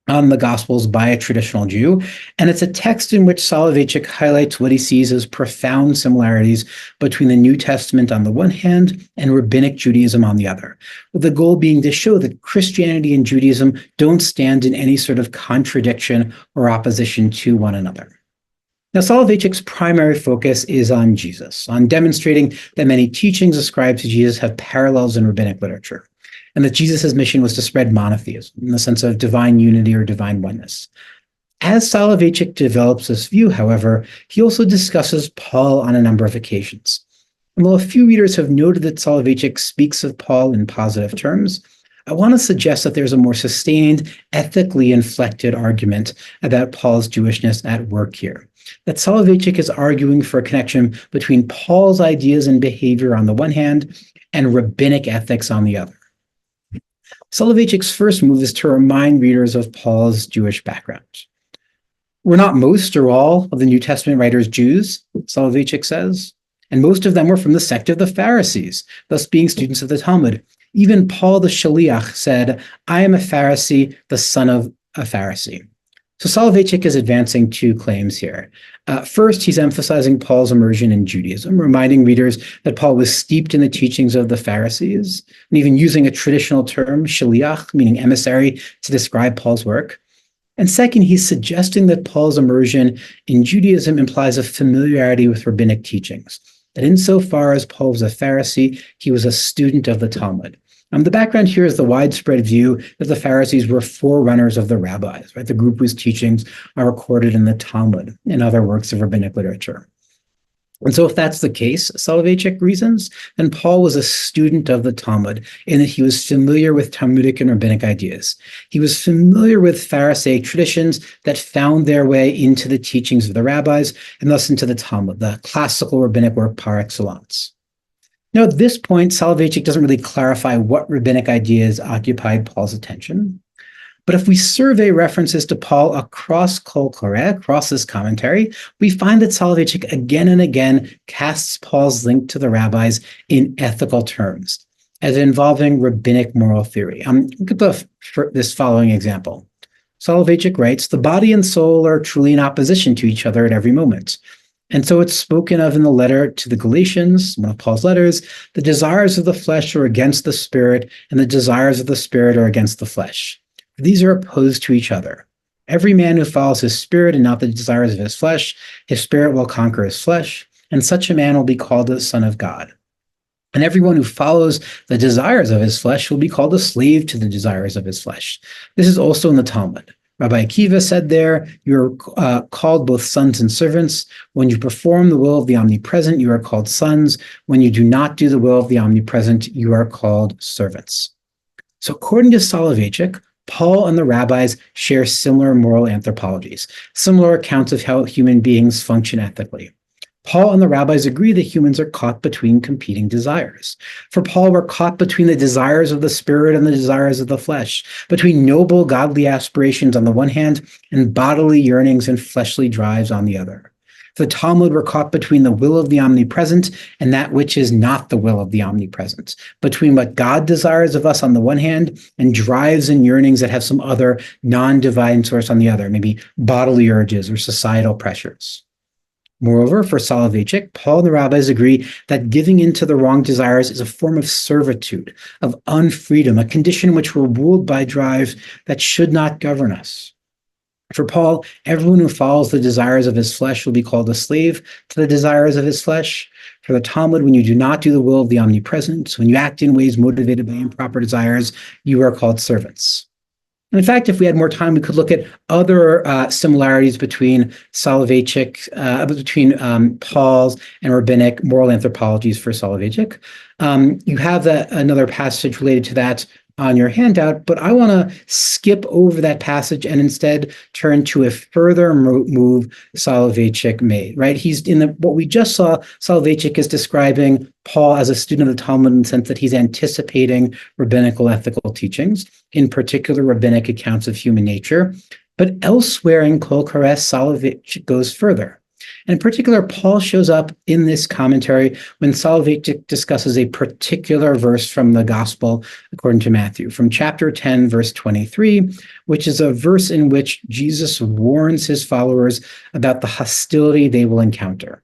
on the Gospels by a traditional Jew, and it's a text in which Soloveitchik highlights what he sees as profound similarities between the New Testament on the one hand and rabbinic Judaism on the other, with the goal being to show that Christianity and Judaism don't stand in any sort of contradiction or opposition to one another. Now, Soloveitchik's primary focus is on Jesus, on demonstrating that many teachings ascribed to Jesus have parallels in rabbinic literature, and that Jesus' mission was to spread monotheism in the sense of divine unity or divine oneness. As Soloveitchik develops this view, however, he also discusses Paul on a number of occasions. And while a few readers have noted that Soloveitchik speaks of Paul in positive terms, I want to suggest that there's a more sustained, ethically inflected argument about Paul's Jewishness at work here. That Soloveitchik is arguing for a connection between Paul's ideas and behavior on the one hand and rabbinic ethics on the other. Soloveitchik's first move is to remind readers of Paul's Jewish background. Were not most or all of the New Testament writers Jews, Soloveitchik says, and most of them were from the sect of the Pharisees, thus being students of the Talmud. Even Paul the Shaliach said, "I am a Pharisee, the son of a Pharisee." So Soloveitchik is advancing two claims here. First, he's emphasizing Paul's immersion in Judaism, reminding readers that Paul was steeped in the teachings of the Pharisees, and even using a traditional term, shaliach, meaning emissary, to describe Paul's work. And second, he's suggesting that Paul's immersion in Judaism implies a familiarity with rabbinic teachings, that insofar as Paul was a Pharisee, he was a student of the Talmud. The background here is the widespread view that the Pharisees were forerunners of the rabbis, right? The group whose teachings are recorded in the Talmud and other works of rabbinic literature. And so if that's the case, Soloveitchik reasons, then Paul was a student of the Talmud in that he was familiar with Talmudic and rabbinic ideas. He was familiar with Pharisaic traditions that found their way into the teachings of the rabbis and thus into the Talmud, the classical rabbinic work par excellence. Now, at this point, Soloveitchik doesn't really clarify what rabbinic ideas occupied Paul's attention, But if we survey references to Paul across Kol Koreh, across this commentary, we find that Soloveitchik again and again casts Paul's link to the rabbis in ethical terms, as involving rabbinic moral theory. Look at this following example. Soloveitchik writes, "The body and soul are truly in opposition to each other at every moment. And so it's spoken of in the letter to the Galatians, one of Paul's letters, the desires of the flesh are against the spirit, and the desires of the spirit are against the flesh. These are opposed to each other. Every man who follows his spirit and not the desires of his spirit will conquer his flesh, and such a man will be called the Son of God. And everyone who follows the desires of his flesh will be called a slave to the desires of his flesh." This is also in the Talmud. Rabbi Akiva said there, "You are called both sons and servants. When you perform the will of the omnipresent, you are called sons. When you do not do the will of the omnipresent, you are called servants." So according to Soloveitchik, Paul and the rabbis share similar moral anthropologies, similar accounts of how human beings function ethically. Paul and the rabbis agree that humans are caught between competing desires. For Paul, we're caught between the desires of the spirit and the desires of the flesh, between noble, godly aspirations on the one hand and bodily yearnings and fleshly drives on the other. For the Talmud, we're caught between the will of the omnipresent and that which is not the will of the omnipresent, between what God desires of us on the one hand and drives and yearnings that have some other non-divine source on the other, maybe bodily urges or societal pressures. Moreover, for Soloveitchik, Paul and the rabbis agree that giving in to the wrong desires is a form of servitude, of unfreedom, a condition in which we're ruled by drives that should not govern us. For Paul, everyone who follows the desires of his flesh will be called a slave to the desires of his flesh. For the Talmud, when you do not do the will of the omnipresent, when you act in ways motivated by improper desires, you are called servants. And in fact, if we had more time, we could look at other similarities between Soloveitchik, between Paul's and rabbinic moral anthropologies for Soloveitchik. You have another passage related to that on your handout, but I want to skip over that passage and instead turn to a further move Soloveitchik made, right? What we just saw, Soloveitchik is describing Paul as a student of the Talmud in the sense that he's anticipating rabbinical ethical teachings, in particular rabbinic accounts of human nature. But elsewhere in Kol Koreh, Soloveitchik goes further. And in particular, Paul shows up in this commentary when Soloveitchik discusses a particular verse from the Gospel according to Matthew, from chapter 10, verse 23, which is a verse in which Jesus warns his followers about the hostility they will encounter.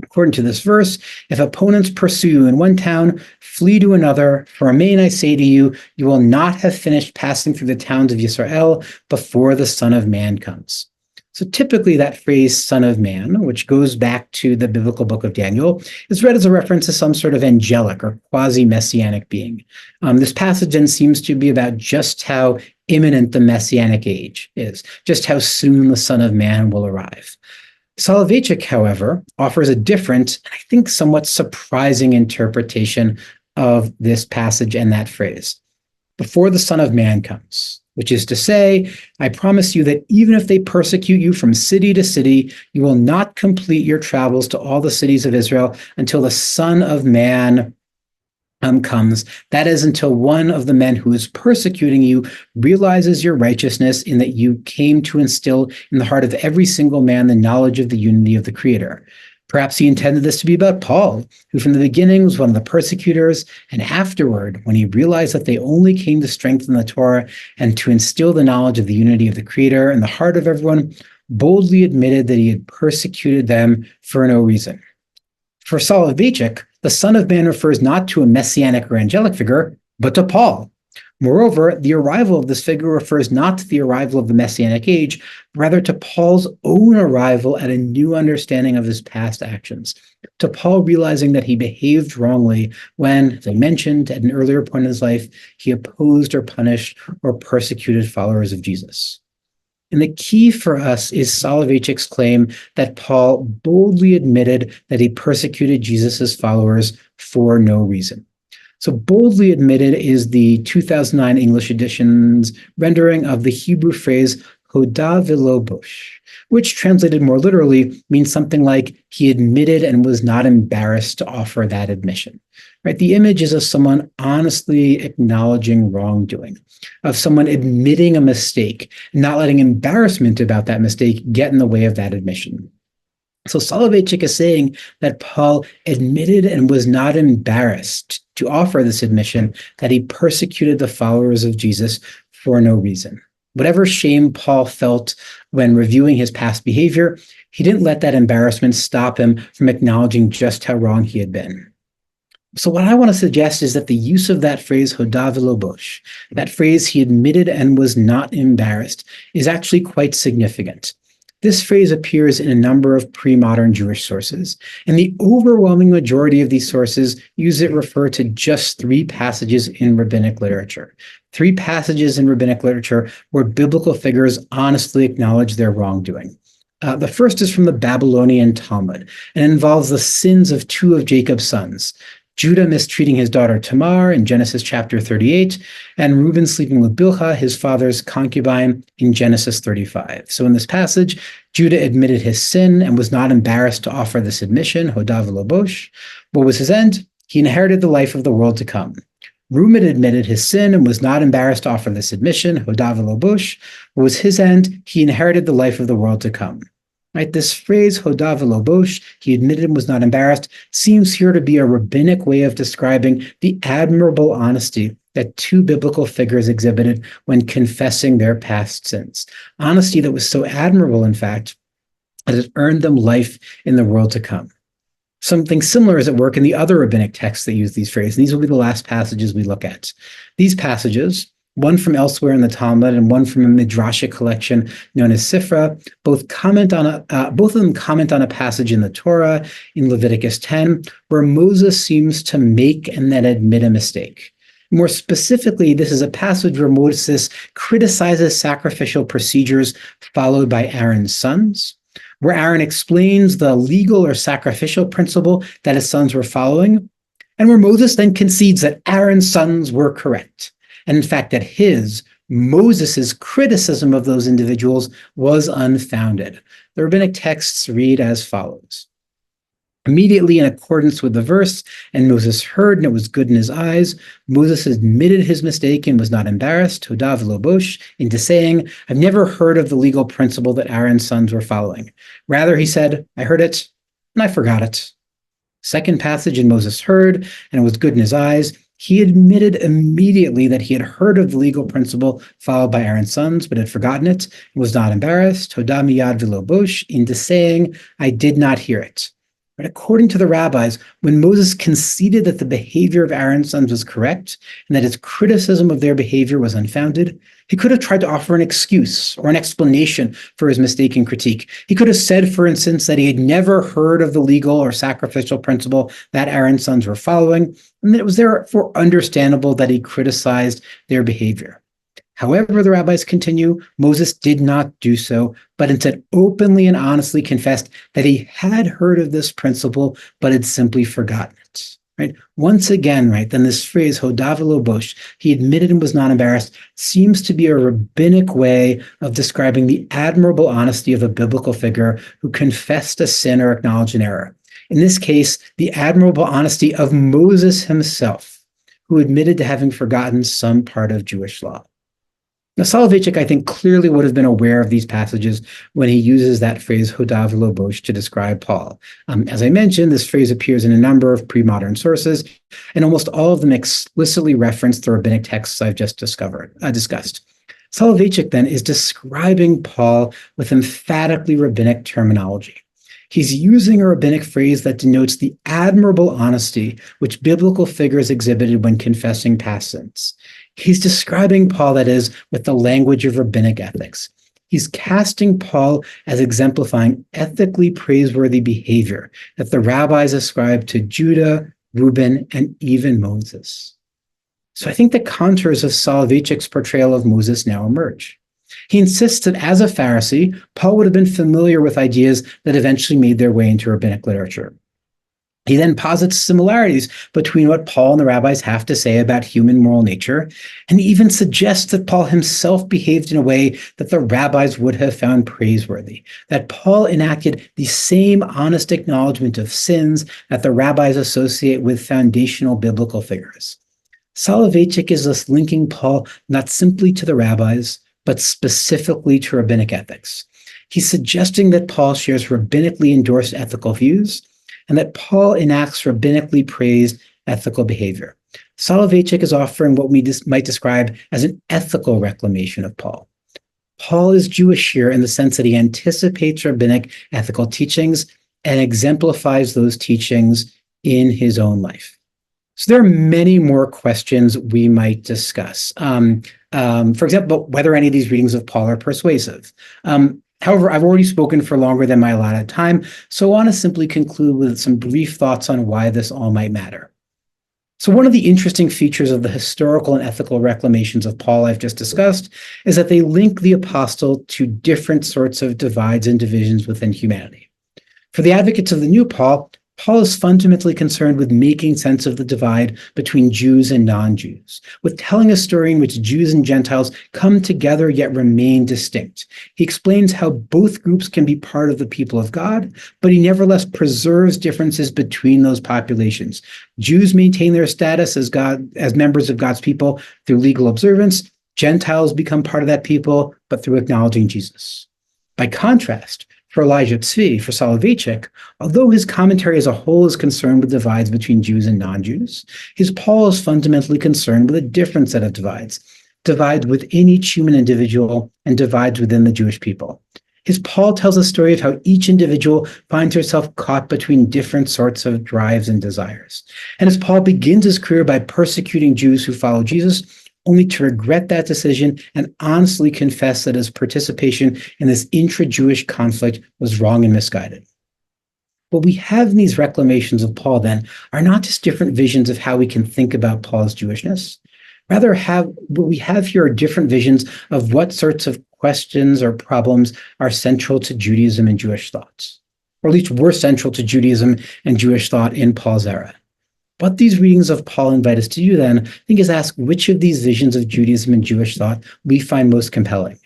According to this verse, if opponents pursue you in one town, flee to another. For amen, I say to you, you will not have finished passing through the towns of Israel before the Son of Man comes. So typically that phrase, Son of Man, which goes back to the biblical book of Daniel, is read as a reference to some sort of angelic or quasi-messianic being. This passage then seems to be about just how imminent the messianic age is, just how soon the Son of Man will arrive. Soloveitchik, however, offers a different, I think somewhat surprising interpretation of this passage and that phrase. Before the Son of Man comes, which is to say, I promise you that even if they persecute you from city to city, you will not complete your travels to all the cities of Israel until the Son of Man comes. That is, until one of the men who is persecuting you realizes your righteousness in that you came to instill in the heart of every single man the knowledge of the unity of the Creator. Perhaps he intended this to be about Paul, who from the beginning was one of the persecutors, and afterward, when he realized that they only came to strengthen the Torah and to instill the knowledge of the unity of the Creator in the heart of everyone, boldly admitted that he had persecuted them for no reason. For Soloveitchik, the Son of Man refers not to a messianic or angelic figure, but to Paul. Moreover, the arrival of this figure refers not to the arrival of the Messianic age, but rather to Paul's own arrival at a new understanding of his past actions, to Paul realizing that he behaved wrongly when, as I mentioned, at an earlier point in his life, he opposed or punished or persecuted followers of Jesus. And the key for us is Soloveitchik's claim that Paul boldly admitted that he persecuted Jesus' followers for no reason. So boldly admitted is the 2009 English edition's rendering of the Hebrew phrase hoda v'lo bosh, which translated more literally means something like he admitted and was not embarrassed to offer that admission. Right? The image is of someone honestly acknowledging wrongdoing, of someone admitting a mistake, not letting embarrassment about that mistake get in the way of that admission. So Soloveitchik is saying that Paul admitted and was not embarrassed to offer this admission that he persecuted the followers of Jesus for no reason. Whatever shame Paul felt when reviewing his past behavior, he didn't let that embarrassment stop him from acknowledging just how wrong he had been. So what I want to suggest is that the use of that phrase, hoda v'lo bosh, that phrase, he admitted and was not embarrassed, is actually quite significant. This phrase appears in a number of pre-modern Jewish sources, and the overwhelming majority of these sources use it refer to just 3 passages in rabbinic literature. 3 passages in rabbinic literature where biblical figures honestly acknowledge their wrongdoing. The first is from the Babylonian Talmud, and involves the sins of 2 of Jacob's sons, Judah mistreating his daughter Tamar in Genesis chapter 38, and Reuben sleeping with Bilhah, his father's concubine, in Genesis 35. So in this passage, Judah admitted his sin and was not embarrassed to offer this admission, hoda v'lo bosh. What was his end? He inherited the life of the world to come. Reuben admitted his sin and was not embarrassed to offer this admission, hoda v'lo bosh. What was his end? He inherited the life of the world to come. Right, this phrase, hoda v'lo bosh, he admitted and was not embarrassed, seems here to be a rabbinic way of describing the admirable honesty that 2 biblical figures exhibited when confessing their past sins. Honesty that was so admirable, in fact, that it earned them life in the world to come. Something similar is at work in the other rabbinic texts that use these phrases. These will be the last passages we look at. These passages, one from elsewhere in the Talmud and one from a midrashic collection known as Sifra, both of them comment on a passage in the Torah, in Leviticus 10, where Moses seems to make and then admit a mistake. More specifically, this is a passage where Moses criticizes sacrificial procedures followed by Aaron's sons, where Aaron explains the legal or sacrificial principle that his sons were following, and where Moses then concedes that Aaron's sons were correct. And in fact, that Moses' criticism of those individuals was unfounded. The rabbinic texts read as follows. Immediately in accordance with the verse, and Moses heard and it was good in his eyes, Moses admitted his mistake and was not embarrassed, hoda v'lo bosh, into saying, I've never heard of the legal principle that Aaron's sons were following. Rather, he said, I heard it and I forgot it. Second passage, and Moses heard and it was good in his eyes. He admitted immediately that he had heard of the legal principle followed by Aaron's sons, but had forgotten it and was not embarrassed, hoda miyad v'lo bosh, into saying, I did not hear it. But according to the rabbis, when Moses conceded that the behavior of Aaron's sons was correct and that his criticism of their behavior was unfounded, he could have tried to offer an excuse or an explanation for his mistaken critique. He could have said, for instance, that he had never heard of the legal or sacrificial principle that Aaron's sons were following, and that it was therefore understandable that he criticized their behavior. However, the rabbis continue, Moses did not do so, but instead openly and honestly confessed that he had heard of this principle, but had simply forgotten it. Right? Once again, right, then this phrase, hoda v'lo bosh, he admitted and was not embarrassed, seems to be a rabbinic way of describing the admirable honesty of a biblical figure who confessed a sin or acknowledged an error. In this case, the admirable honesty of Moses himself, who admitted to having forgotten some part of Jewish law. Now, Soloveitchik, I think, clearly would have been aware of these passages when he uses that phrase, hoda v'lo bosh, to describe Paul. As I mentioned, this phrase appears in a number of pre-modern sources, and almost all of them explicitly reference the rabbinic texts I've just discussed. Soloveitchik, then, is describing Paul with emphatically rabbinic terminology. He's using a rabbinic phrase that denotes the admirable honesty which biblical figures exhibited when confessing past sins. He's describing Paul, that is, with the language of rabbinic ethics. He's casting Paul as exemplifying ethically praiseworthy behavior that the rabbis ascribed to Judah, Reuben, and even Moses. So I think the contours of Soloveitchik's portrayal of Moses now emerge. He insists that as a Pharisee, Paul would have been familiar with ideas that eventually made their way into rabbinic literature. He then posits similarities between what Paul and the rabbis have to say about human moral nature, and even suggests that Paul himself behaved in a way that the rabbis would have found praiseworthy, that Paul enacted the same honest acknowledgement of sins that the rabbis associate with foundational biblical figures. Soloveitchik is thus linking Paul not simply to the rabbis, but specifically to rabbinic ethics. He's suggesting that Paul shares rabbinically endorsed ethical views, and that Paul enacts rabbinically praised ethical behavior. Soloveitchik is offering what we might describe as an ethical reclamation of Paul. Paul is Jewish here in the sense that he anticipates rabbinic ethical teachings and exemplifies those teachings in his own life. So there are many more questions we might discuss. For example, whether any of these readings of Paul are persuasive. However, I've already spoken for longer than my allotted time, so I want to simply conclude with some brief thoughts on why this all might matter. So one of the interesting features of the historical and ethical reclamations of Paul I've just discussed is that they link the apostle to different sorts of divides and divisions within humanity. For the advocates of the new Paul is fundamentally concerned with making sense of the divide between Jews and non-Jews, with telling a story in which Jews and Gentiles come together yet remain distinct. He explains how both groups can be part of the people of God, but he nevertheless preserves differences between those populations. Jews maintain their status as members of God's people through legal observance. Gentiles become part of that people, but through acknowledging Jesus. By contrast, for Elijah Tzvi, for Soloveitchik, although his commentary as a whole is concerned with divides between Jews and non-Jews, his Paul is fundamentally concerned with a different set of divides within each human individual and divides within the Jewish people. His Paul tells a story of how each individual finds herself caught between different sorts of drives and desires. And as Paul begins his career by persecuting Jews who follow Jesus, only to regret that decision and honestly confess that his participation in this intra-Jewish conflict was wrong and misguided. What we have in these reclamations of Paul, then, are not just different visions of how we can think about Paul's Jewishness. Rather, what we have here are different visions of what sorts of questions or problems are central to Judaism and Jewish thoughts, or at least were central to Judaism and Jewish thought in Paul's era. What these readings of Paul invite us to do then, I think, is ask which of these visions of Judaism and Jewish thought we find most compelling.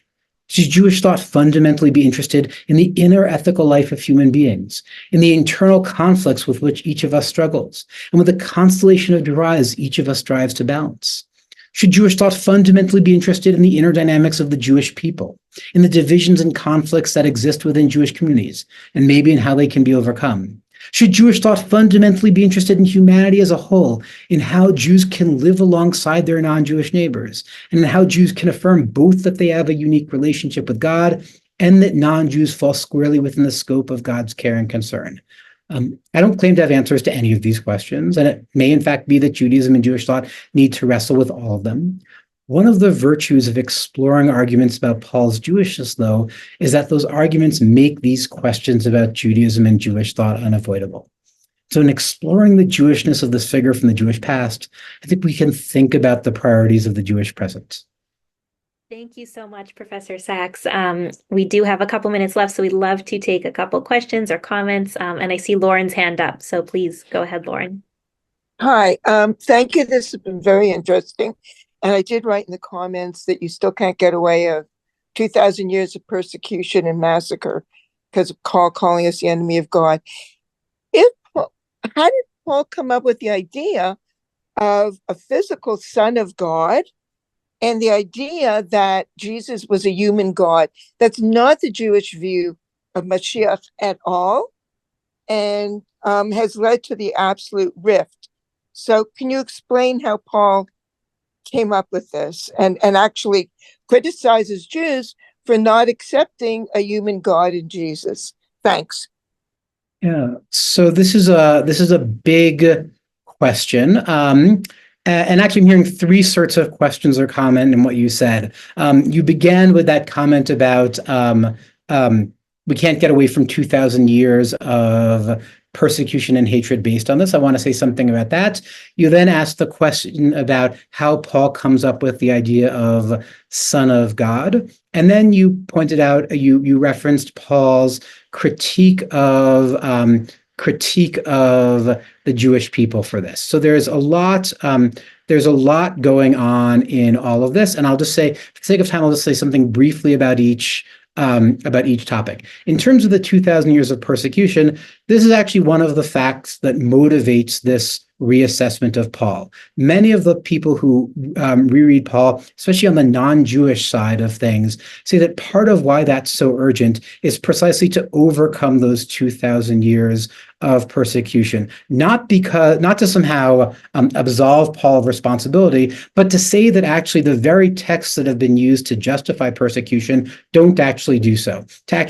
Should Jewish thought fundamentally be interested in the inner ethical life of human beings, in the internal conflicts with which each of us struggles, and with the constellation of divides each of us strives to balance? Should Jewish thought fundamentally be interested in the inner dynamics of the Jewish people, in the divisions and conflicts that exist within Jewish communities, and maybe in how they can be overcome? Should Jewish thought fundamentally be interested in humanity as a whole, in how Jews can live alongside their non-Jewish neighbors, and in how Jews can affirm both that they have a unique relationship with God and that non-Jews fall squarely within the scope of God's care and concern? I don't claim to have answers to any of these questions, and it may in fact be that Judaism and Jewish thought need to wrestle with all of them. One of the virtues of exploring arguments about Paul's Jewishness, though, is that those arguments make these questions about Judaism and Jewish thought unavoidable. So in exploring the Jewishness of this figure from the Jewish past, I think we can think about the priorities of the Jewish present. Thank you so much, Professor Sacks. We do have a couple minutes left, so we'd love to take a couple questions or comments. And I see Lauren's hand up, so please go ahead, Lauren. Hi, thank you. This has been very interesting. And I did write in the comments that you still can't get away of 2,000 years of persecution and massacre because of calling us the enemy of God. How did Paul come up with the idea of a physical son of God and the idea that Jesus was a human God? That's not the Jewish view of Mashiach at all, and has led to the absolute rift. So can you explain how Paul came up with this and actually criticizes Jews for not accepting a human God in Jesus? Thanks. Yeah, so this is a big question. And actually, I'm hearing three sorts of questions or comment in what you said. You began with that comment about we can't get away from 2,000 years of persecution and hatred based on this. I want to say something about that. You then asked the question about how Paul comes up with the idea of Son of God. And then you pointed out, you referenced Paul's critique of critique of the Jewish people for this. So there's a lot going on in all of this, and I'll just say, for the sake of time, I'll just say something briefly about each topic. In terms of the 2,000 years of persecution, this is actually one of the facts that motivates this reassessment of Paul. Many of the people who reread Paul, especially on the non-Jewish side of things, say that part of why that's so urgent is precisely to overcome those 2,000 years of persecution, not to somehow absolve Paul of responsibility, but to say that actually the very texts that have been used to justify persecution don't actually do so. To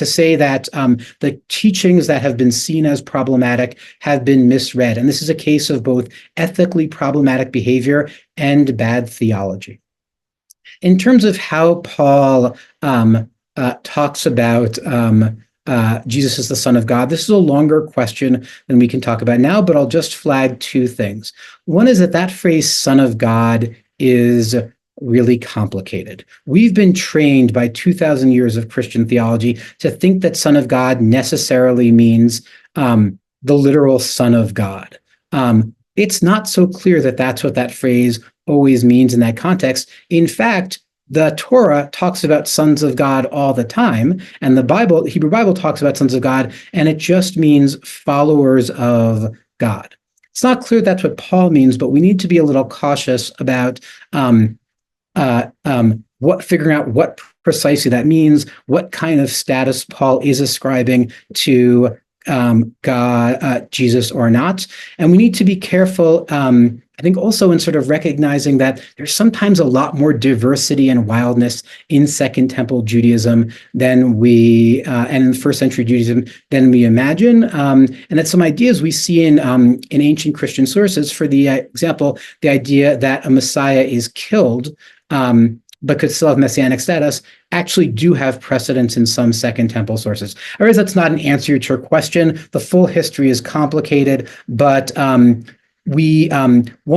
say that the teachings that have been seen as problematic have been misread, and this is a case of both ethically problematic behavior and bad theology. In terms of how Paul talks about Jesus as the Son of God, this is a longer question than we can talk about now, but I'll just flag two things. One is that phrase Son of God is really complicated. We've been trained by 2,000 years of Christian theology to think that Son of God necessarily means the literal Son of God. It's not so clear that that's what that phrase always means in that context. In fact, the Torah talks about sons of God all the time, and the Hebrew Bible talks about sons of God, and it just means followers of God. It's not clear that's what Paul means, but we need to be a little cautious about figuring out what precisely that means, what kind of status Paul is ascribing to God, Jesus or not. And we need to be careful, I think, also in sort of recognizing that there's sometimes a lot more diversity and wildness in Second Temple Judaism than and in first century Judaism than we imagine. And that some ideas we see in ancient Christian sources, for the example, the idea that a Messiah is killed, but could still have messianic status, actually do have precedence in some Second Temple sources. I realize that's not an answer to your question. The full history is complicated, but one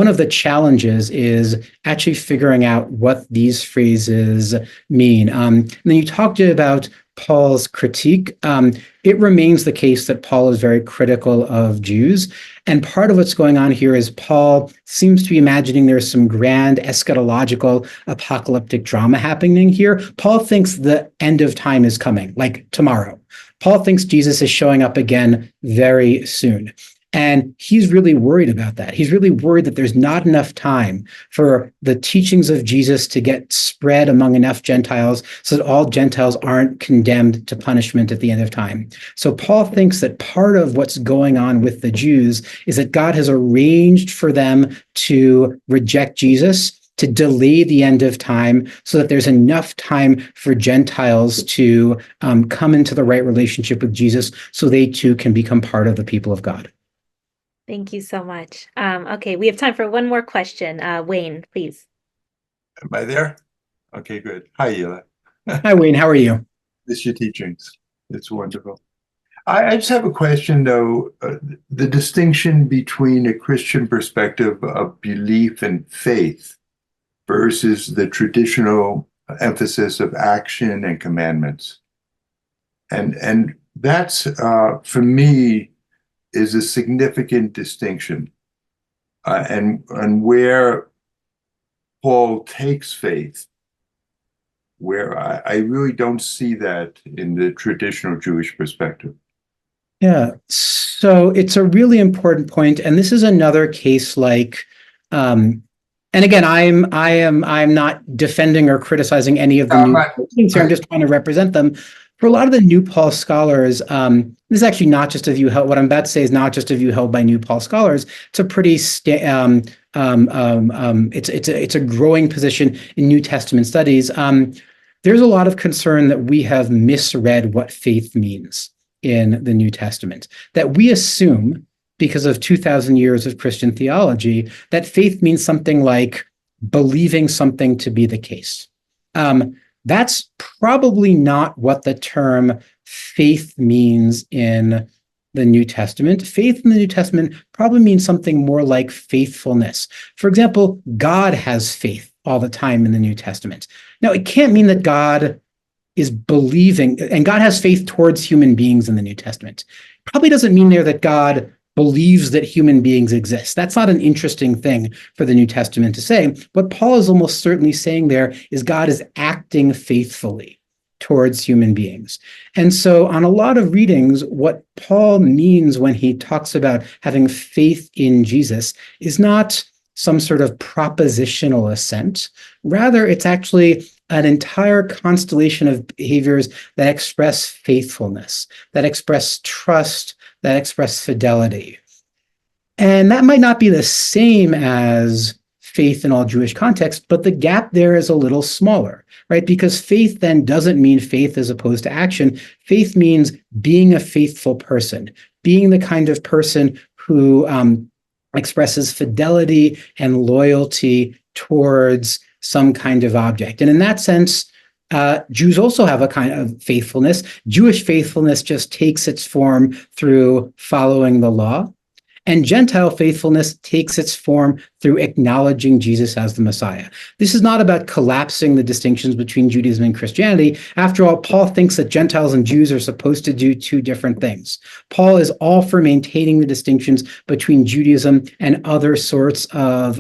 of the challenges is actually figuring out what these phrases mean. And then you talked about Paul's critique. It remains the case that Paul is very critical of Jews. And part of what's going on here is Paul seems to be imagining there's some grand eschatological apocalyptic drama happening here. Paul thinks the end of time is coming, like tomorrow. Paul thinks Jesus is showing up again very soon. And he's really worried about that. He's really worried that there's not enough time for the teachings of Jesus to get spread among enough Gentiles so that all Gentiles aren't condemned to punishment at the end of time. So Paul thinks that part of what's going on with the Jews is that God has arranged for them to reject Jesus, to delay the end of time so that there's enough time for Gentiles to come into the right relationship with Jesus so they too can become part of the people of God. Thank you so much. Okay, we have time for one more question. Wayne, please. Am I there? Okay, good. Hi, Eli. Hi, Wayne. How are you? It's your teachings. It's wonderful. I just have a question, though. The distinction between a Christian perspective of belief and faith versus the traditional emphasis of action and commandments. And that's, for me, is a significant distinction, and where Paul takes faith, where I really don't see that in the traditional Jewish perspective. Yeah, so it's a really important point, and this is another case like, and again, I'm not defending or criticizing any of the new things here. I'm just trying to represent them. For a lot of the New Paul scholars, this is actually not just a view held. What I'm about to say is not just a view held by New Paul scholars. It's a pretty it's a growing position in New Testament studies. There's a lot of concern that we have misread what faith means in the New Testament. That we assume, because of 2,000 years of Christian theology, that faith means something like believing something to be the case. That's probably not what the term faith means in the New Testament. Faith in the New Testament probably means something more like faithfulness. For example, God has faith all the time in the New Testament. Now, it can't mean that God is believing, and God has faith towards human beings in the New Testament. Probably doesn't mean there that God believes that human beings exist. That's not an interesting thing for the New Testament to say. What Paul is almost certainly saying there is God is acting faithfully towards human beings. And so on a lot of readings, what Paul means when he talks about having faith in Jesus is not some sort of propositional assent. Rather, it's actually an entire constellation of behaviors that express faithfulness, that express trust, that express fidelity. And that might not be the same as faith in all Jewish contexts, but the gap there is a little smaller, right? Because faith then doesn't mean faith as opposed to action. Faith means being a faithful person, being the kind of person who expresses fidelity and loyalty towards some kind of object. And in that sense, Jews also have a kind of faithfulness. Jewish faithfulness just takes its form through following the law. And Gentile faithfulness takes its form through acknowledging Jesus as the Messiah. This is not about collapsing the distinctions between Judaism and Christianity. After all, Paul thinks that Gentiles and Jews are supposed to do two different things. Paul is all for maintaining the distinctions between Judaism and other sorts of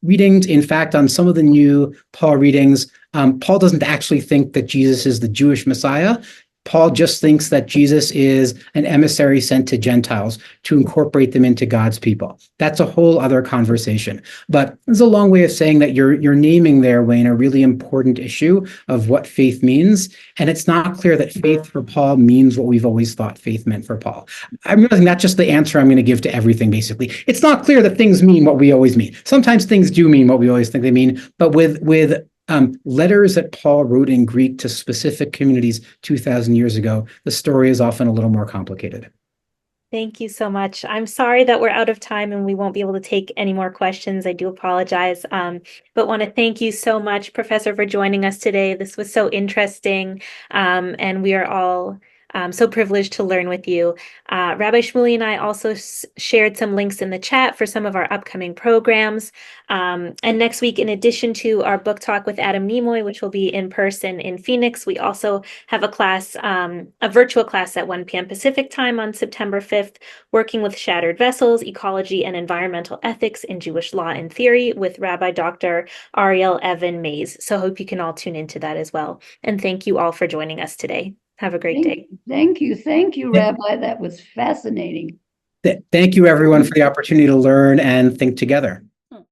readings. In fact, on some of the new Paul readings, Paul doesn't actually think that Jesus is the Jewish Messiah. Paul just thinks that Jesus is an emissary sent to Gentiles to incorporate them into God's people. That's a whole other conversation. But it's a long way of saying that you're naming there, Wayne, a really important issue of what faith means. And it's not clear that faith for Paul means what we've always thought faith meant for Paul. I'm realizing that's just the answer I'm going to give to everything, basically. It's not clear that things mean what we always mean. Sometimes things do mean what we always think they mean, but with letters that Paul wrote in Greek to specific communities 2,000 years ago, the story is often a little more complicated. Thank you so much. I'm sorry that we're out of time and we won't be able to take any more questions. I do apologize, but want to thank you so much, Professor, for joining us today. This was so interesting, and we are all so privileged to learn with you. Rabbi Shmuley and I also shared some links in the chat for some of our upcoming programs. And next week, in addition to our book talk with Adam Nimoy, which will be in person in Phoenix, we also have a class, a virtual class at 1 p.m. Pacific time on September 5th, working with shattered vessels, ecology, and environmental ethics in Jewish law and theory with Rabbi Dr. Ariel Evan Mays. So I hope you can all tune into that as well. And thank you all for joining us today. Have a great day. Thank you, Rabbi. That was fascinating. Thank you, everyone, for the opportunity to learn and think together.